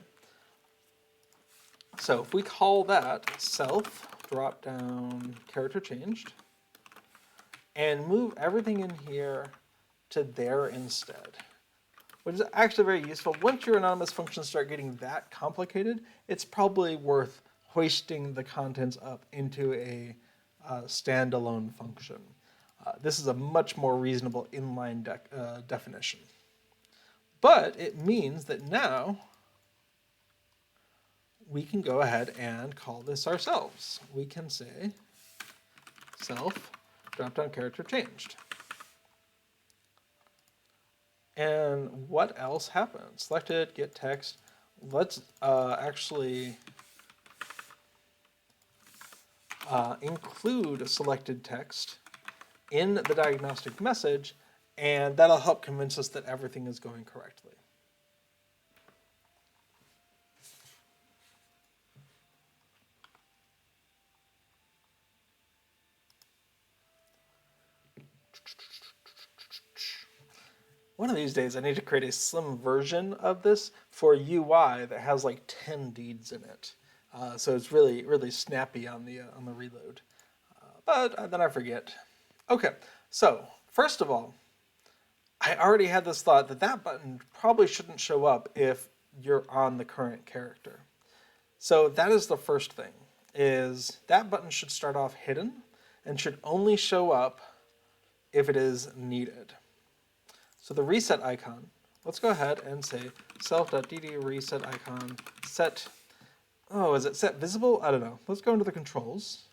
So if we call that self drop down character changed and move everything in here to there instead, which is actually very useful. Once your anonymous functions start getting that complicated, it's probably worth hoisting the contents up into a standalone function. This is a much more reasonable inline definition. But it means that now we can go ahead and call this ourselves. We can say self dropdown character changed. And what else happens? Selected, get text. Let's actually include selected text in the diagnostic message, and that'll help convince us that everything is going correctly. One of these days I need to create a slim version of this for UI that has like 10 deeds in it. So it's really, really snappy on the reload. But then I forget. Okay, so first of all, I already had this thought that that button probably shouldn't show up if you're on the current character. So that is the first thing, is that button should start off hidden and should only show up if it is needed. So the reset icon, let's go ahead and say self.dd reset icon set, is it set visible? I don't know. Let's go into the controls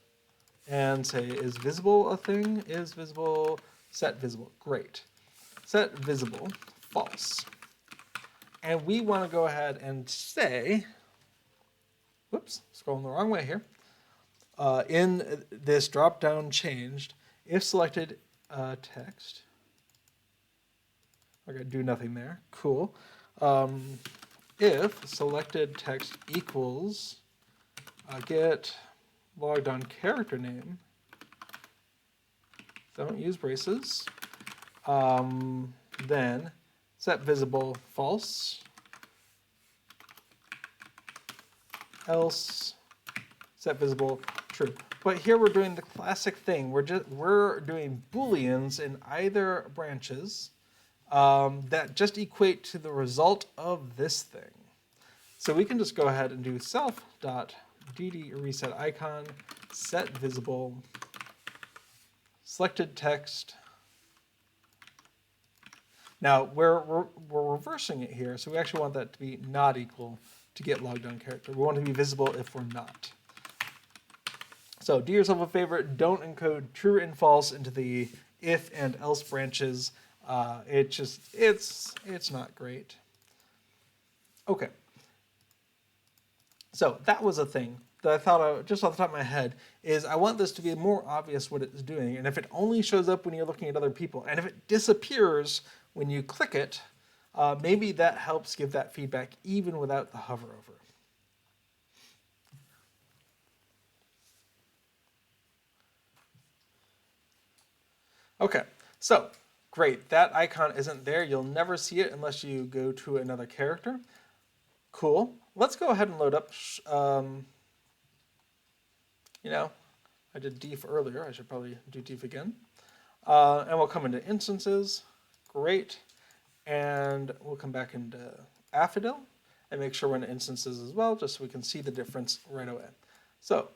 and say, is visible a thing? Is visible, set visible, great. Set visible, false. And we want to go ahead and say, whoops, scrolling the wrong way here. In this drop-down changed, if selected text, okay, do nothing there, cool. If selected text equals get logged on character name, don't use braces, then set visible false, else set visible true. But here we're doing the classic thing. We're doing booleans in either branches that just equate to the result of this thing. So we can just go ahead and do self.dd reset icon set visible selected text. Now we're reversing it here, so we actually want that to be not equal to get logged on character. We want it to be visible if we're not. So do yourself a favor, don't encode true and false into the if and else branches. It's not great. Okay. So that was a thing that I thought just off the top of my head is I want this to be more obvious what it's doing. And if it only shows up when you're looking at other people, and if it disappears when you click it, Maybe that helps give that feedback even without the hover over. Okay, so great. That icon isn't there. You'll never see it unless you go to another character. Cool. Let's go ahead and load up. You know, I did def earlier. I should probably do def again. And we'll come into instances. Great. And we'll come back into Affidil and make sure we're in instances as well, just so we can see the difference right away. So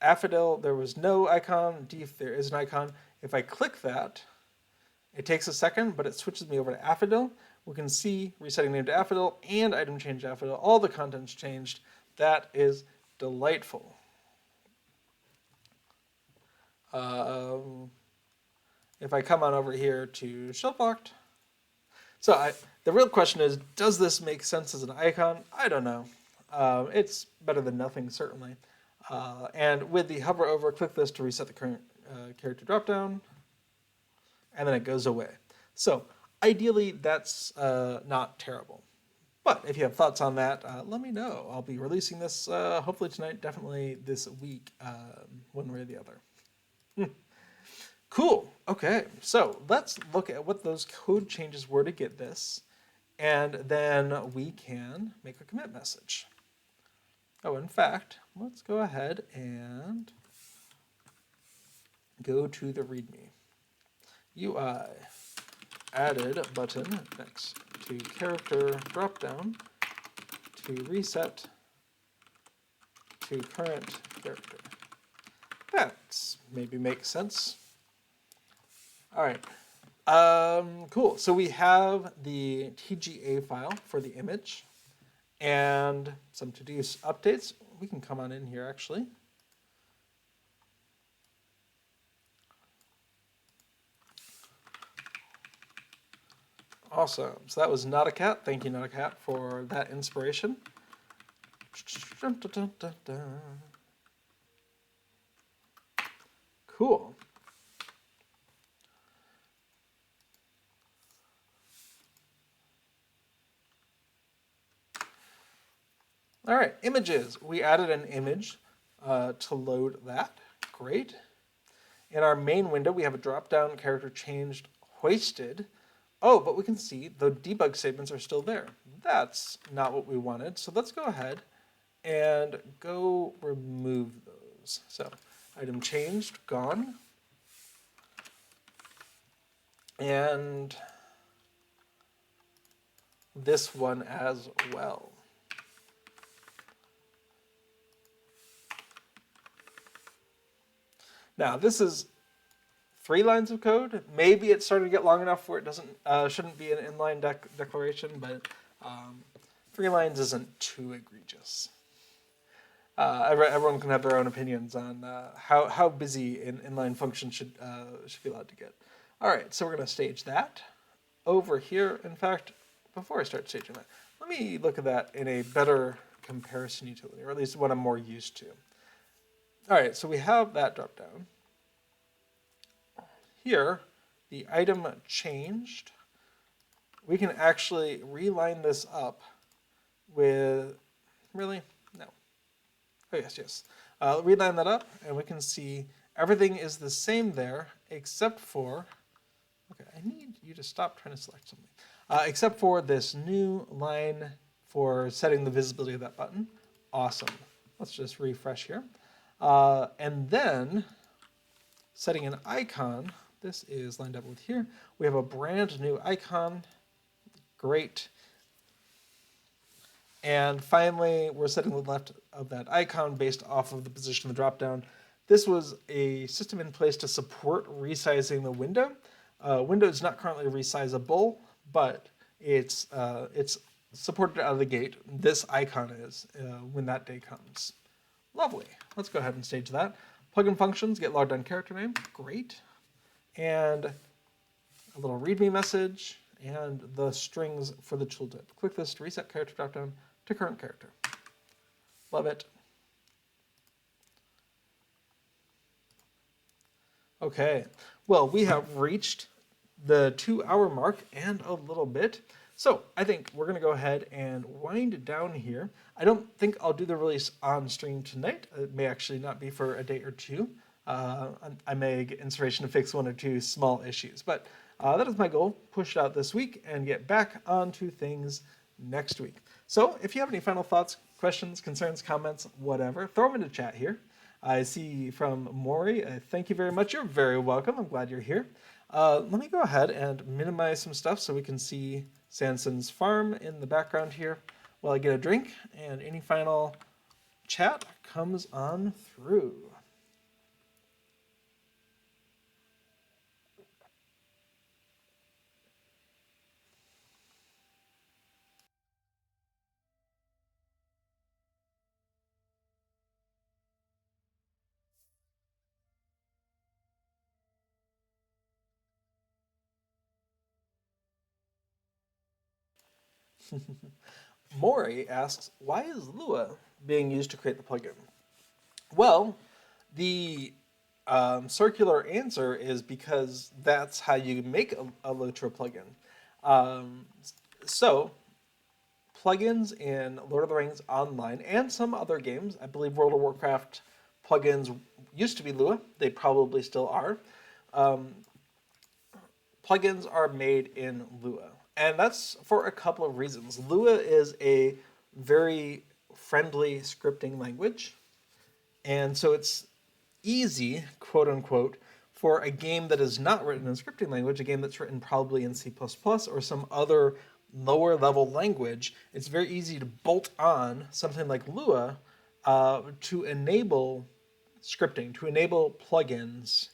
Affidil, there was no icon. Def, there is an icon. If I click that, it takes a second, but it switches me over to Affidil. We can see resetting name to Affidil and item change to Affidil. All the content's changed. That is delightful. If I come on over here to shelf locked, so the real question is, does this make sense as an icon? I don't know. It's better than nothing, certainly. And with the hover over, click this to reset the current character dropdown, and then it goes away. So ideally, that's not terrible. But if you have thoughts on that, let me know. I'll be releasing this hopefully tonight, definitely this week, one way or the other. Cool. Okay, so let's look at what those code changes were to get this, and then we can make a commit message. Oh, in fact, let's go ahead and go to the README. UI added button next to character dropdown to reset to current character. That maybe makes sense. All right, cool. So we have the TGA file for the image and some to-do updates. We can come on in here actually. Awesome. So that was Not a Cat. Thank you, Not a Cat, for that inspiration. Cool. All right, images. We added an image to load that. Great. In our main window, we have a drop-down character changed hoisted. Oh, but we can see the debug statements are still there. That's not what we wanted. So let's go ahead and go remove those. So item changed, gone. And this one as well. Now, this is 3 lines of code. Maybe it's starting to get long enough where it shouldn't be an inline declaration, but 3 lines isn't too egregious. Everyone can have their own opinions on how busy an inline function should be allowed to get. All right, so we're going to stage that over here. In fact, before I start staging that, let me look at that in a better comparison utility, or at least what I'm more used to. All right, so we have that drop down. Here, the item changed. We can actually reline this up with, really? No. Oh, yes. Reline that up, and we can see everything is the same there, except for, okay, I need you to stop trying to select something. Except for this new line for setting the visibility of that button. Awesome. Let's just refresh here. And then setting an icon, this is lined up with here. We have a brand new icon. Great. And finally, we're setting the left of that icon based off of the position of the dropdown. This was a system in place to support resizing the window. Window is not currently resizable, but it's supported out of the gate. This icon is when that day comes. Lovely. Let's go ahead and stage that. Plugin functions, get logged on character name. Great. And a little README message and the strings for the tooltip. Click this to reset character dropdown to current character. Love it. Okay. Well, we have reached the 2-hour mark and a little bit. So I think we're going to go ahead and wind it down here. I don't think I'll do the release on stream tonight. It may actually not be for a day or two. I may get inspiration to fix one or two small issues, but that is my goal. Push it out this week and get back onto things next week. So if you have any final thoughts, questions, concerns, comments, whatever, throw them into chat here. I see from Maury, thank you very much. You're very welcome. I'm glad you're here. Let me go ahead and minimize some stuff so we can see Sanson's farm in the background here while I get a drink, and any final chat comes on through. Maury asks, why is Lua being used to create the plugin? Well, the circular answer is because that's how you make a LOTRO plugin. So, plugins in Lord of the Rings Online and some other games, I believe World of Warcraft plugins used to be Lua, they probably still are. Plugins are made in Lua. And that's for a couple of reasons. Lua is a very friendly scripting language. And so it's easy, quote unquote, for a game that is not written in scripting language, a game that's written probably in C++ or some other lower level language, it's very easy to bolt on something like Lua to enable scripting, to enable plugins.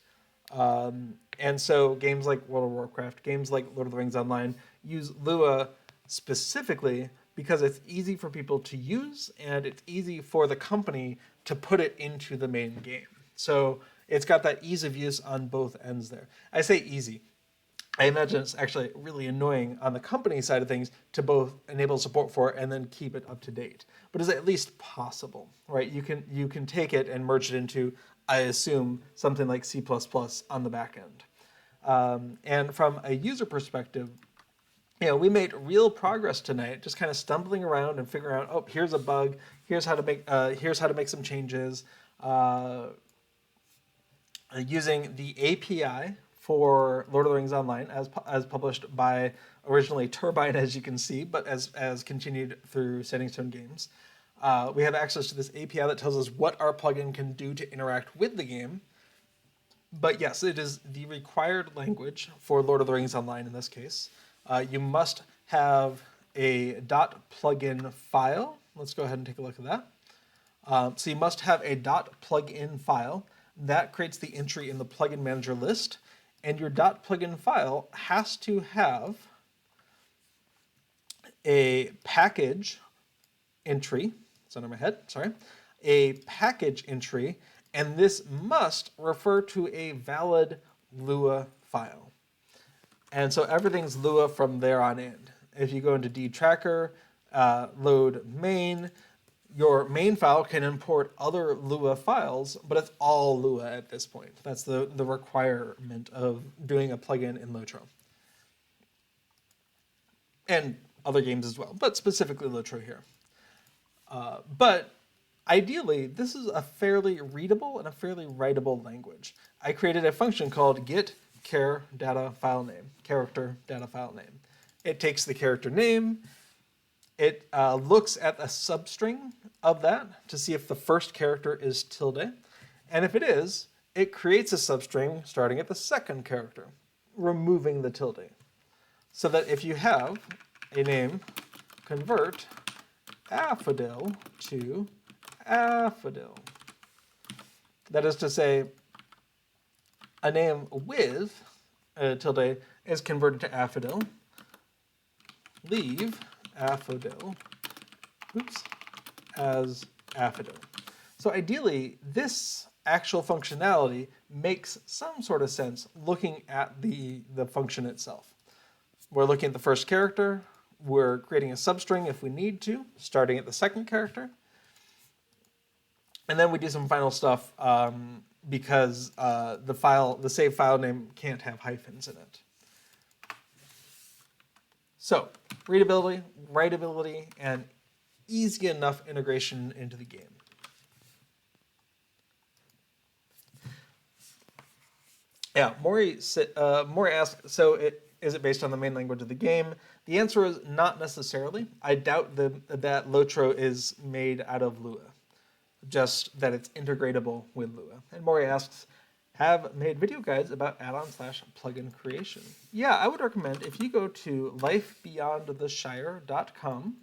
And so games like World of Warcraft, games like Lord of the Rings Online use Lua specifically because it's easy for people to use and it's easy for the company to put it into the main game. So it's got that ease of use on both ends there. I say easy. I imagine it's actually really annoying on the company side of things to both enable support for it and then keep it up to date. But it's at least possible, right? You can take it and merge it into, I assume, something like C++ on the back end. And from a user perspective, we made real progress tonight, just kind of stumbling around and figuring out, oh, here's a bug, here's how to make some changes, using the API for Lord of the Rings Online as published by originally Turbine, as you can see, but as continued through Standing Stone Games. We have access to this API that tells us what our plugin can do to interact with the game. But yes, it is the required language for Lord of the Rings Online in this case. You must have a .plugin file. Let's go ahead and take a look at that. So you must have a .plugin file. That creates the entry in the plugin manager list. And your .plugin file has to have a package entry. It's under my head, sorry. A package entry, and this must refer to a valid Lua file. And so everything's Lua from there on in. If you go into dtracker, load main, your main file can import other Lua files, but it's all Lua at this point. That's the requirement of doing a plugin in LOTRO. And other games as well, but specifically LOTRO here. But ideally, this is a fairly readable and a fairly writable language. I created a function called getChar data file name, character data file name. It takes the character name, it looks at a substring of that to see if the first character is tilde, and if it is, it creates a substring starting at the second character, removing the tilde. So that if you have a name, convert Affodil to Affodil. That is to say, a name with tilde is converted to Affodil. Leave Affodil, as Affodil. So ideally, this actual functionality makes some sort of sense looking at the function itself. We're looking at the first character, we're creating a substring if we need to, starting at the second character, and then we do some final stuff because the save file name can't have hyphens in it. So, readability, writability, and easy enough integration into the game. Yeah, Maury asked, so is it based on the main language of the game? The answer is not necessarily. I doubt that LOTRO is made out of Lua, just that it's integratable with Lua. And Maury asks, have made video guides about add-on/plugin creation. Yeah, I would recommend if you go to lifebeyondtheshire.com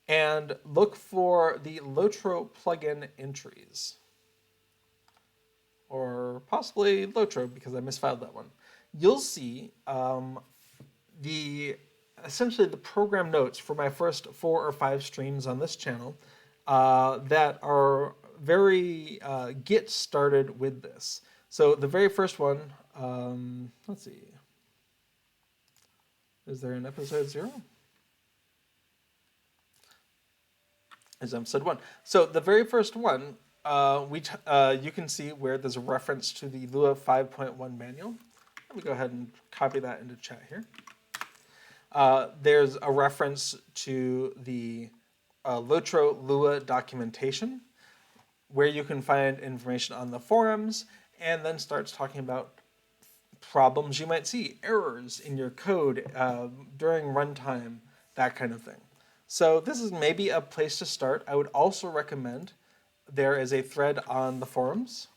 and look for the LOTRO plugin entries. Or possibly LOTRO, because I misfiled that one. You'll see essentially the program notes for my first 4 or 5 streams on this channel that are very get started with this. So the very first one, let's see, is there an episode 0? Is episode 1. So the very first one, you can see where there's a reference to the Lua 5.1 manual. Let me go ahead and copy that into chat here. There's a reference to the LOTRO Lua documentation, where you can find information on the forums, and then starts talking about problems you might see, errors in your code during runtime, that kind of thing. So this is maybe a place to start. I would also recommend there is a thread on the forums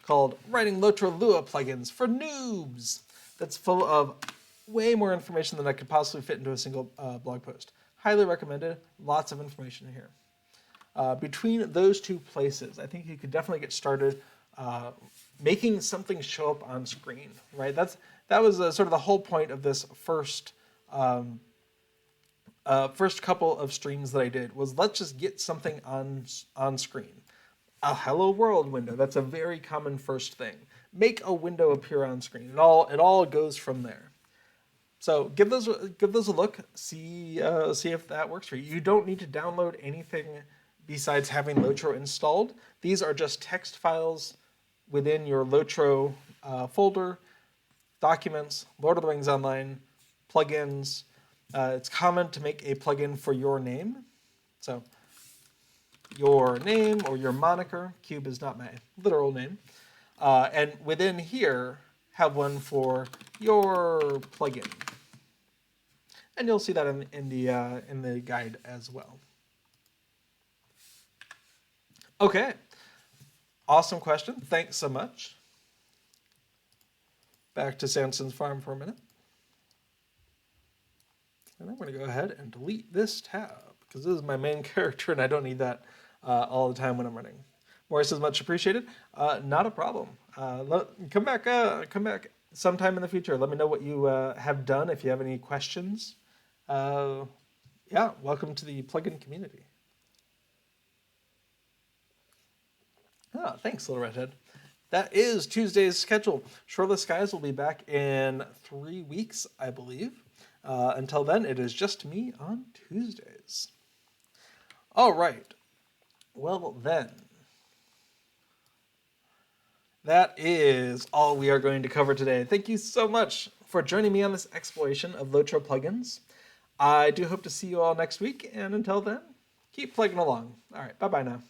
called Writing LOTRO Lua Plugins for Noobs that's full of way more information than I could possibly fit into a single blog post. Highly recommended. Lots of information here. Between those 2 places, I think you could definitely get started making something show up on screen, right? That was sort of the whole point of this first couple of streams that I did, was let's just get something on screen. A hello world window, that's a very common first thing. Make a window appear on screen. It all goes from there. So give those a look, see if that works for you. You don't need to download anything besides having LOTRO installed. These are just text files within your LOTRO folder, documents, Lord of the Rings Online, plugins. It's common to make a plugin for your name. So your name or your moniker. Cube is not my literal name. And within here, have one for your plugin. And you'll see that in the guide as well. Okay, awesome question. Thanks so much. Back to Samson's farm for a minute. And I'm going to go ahead and delete this tab because this is my main character and I don't need that all the time when I'm running. Morris says much appreciated. Not a problem. Come back sometime in the future. Let me know what you have done if you have any questions. Yeah, welcome to the plugin community. Thanks, Little Redhead. That is Tuesday's schedule. Shoreless Skies will be back in 3 weeks, I believe. Until then, it is just me on Tuesdays. All right. Well, then, that is all we are going to cover today. Thank you so much for joining me on this exploration of LOTRO plugins. I do hope to see you all next week, and until then, keep plugging along. All right, bye-bye now.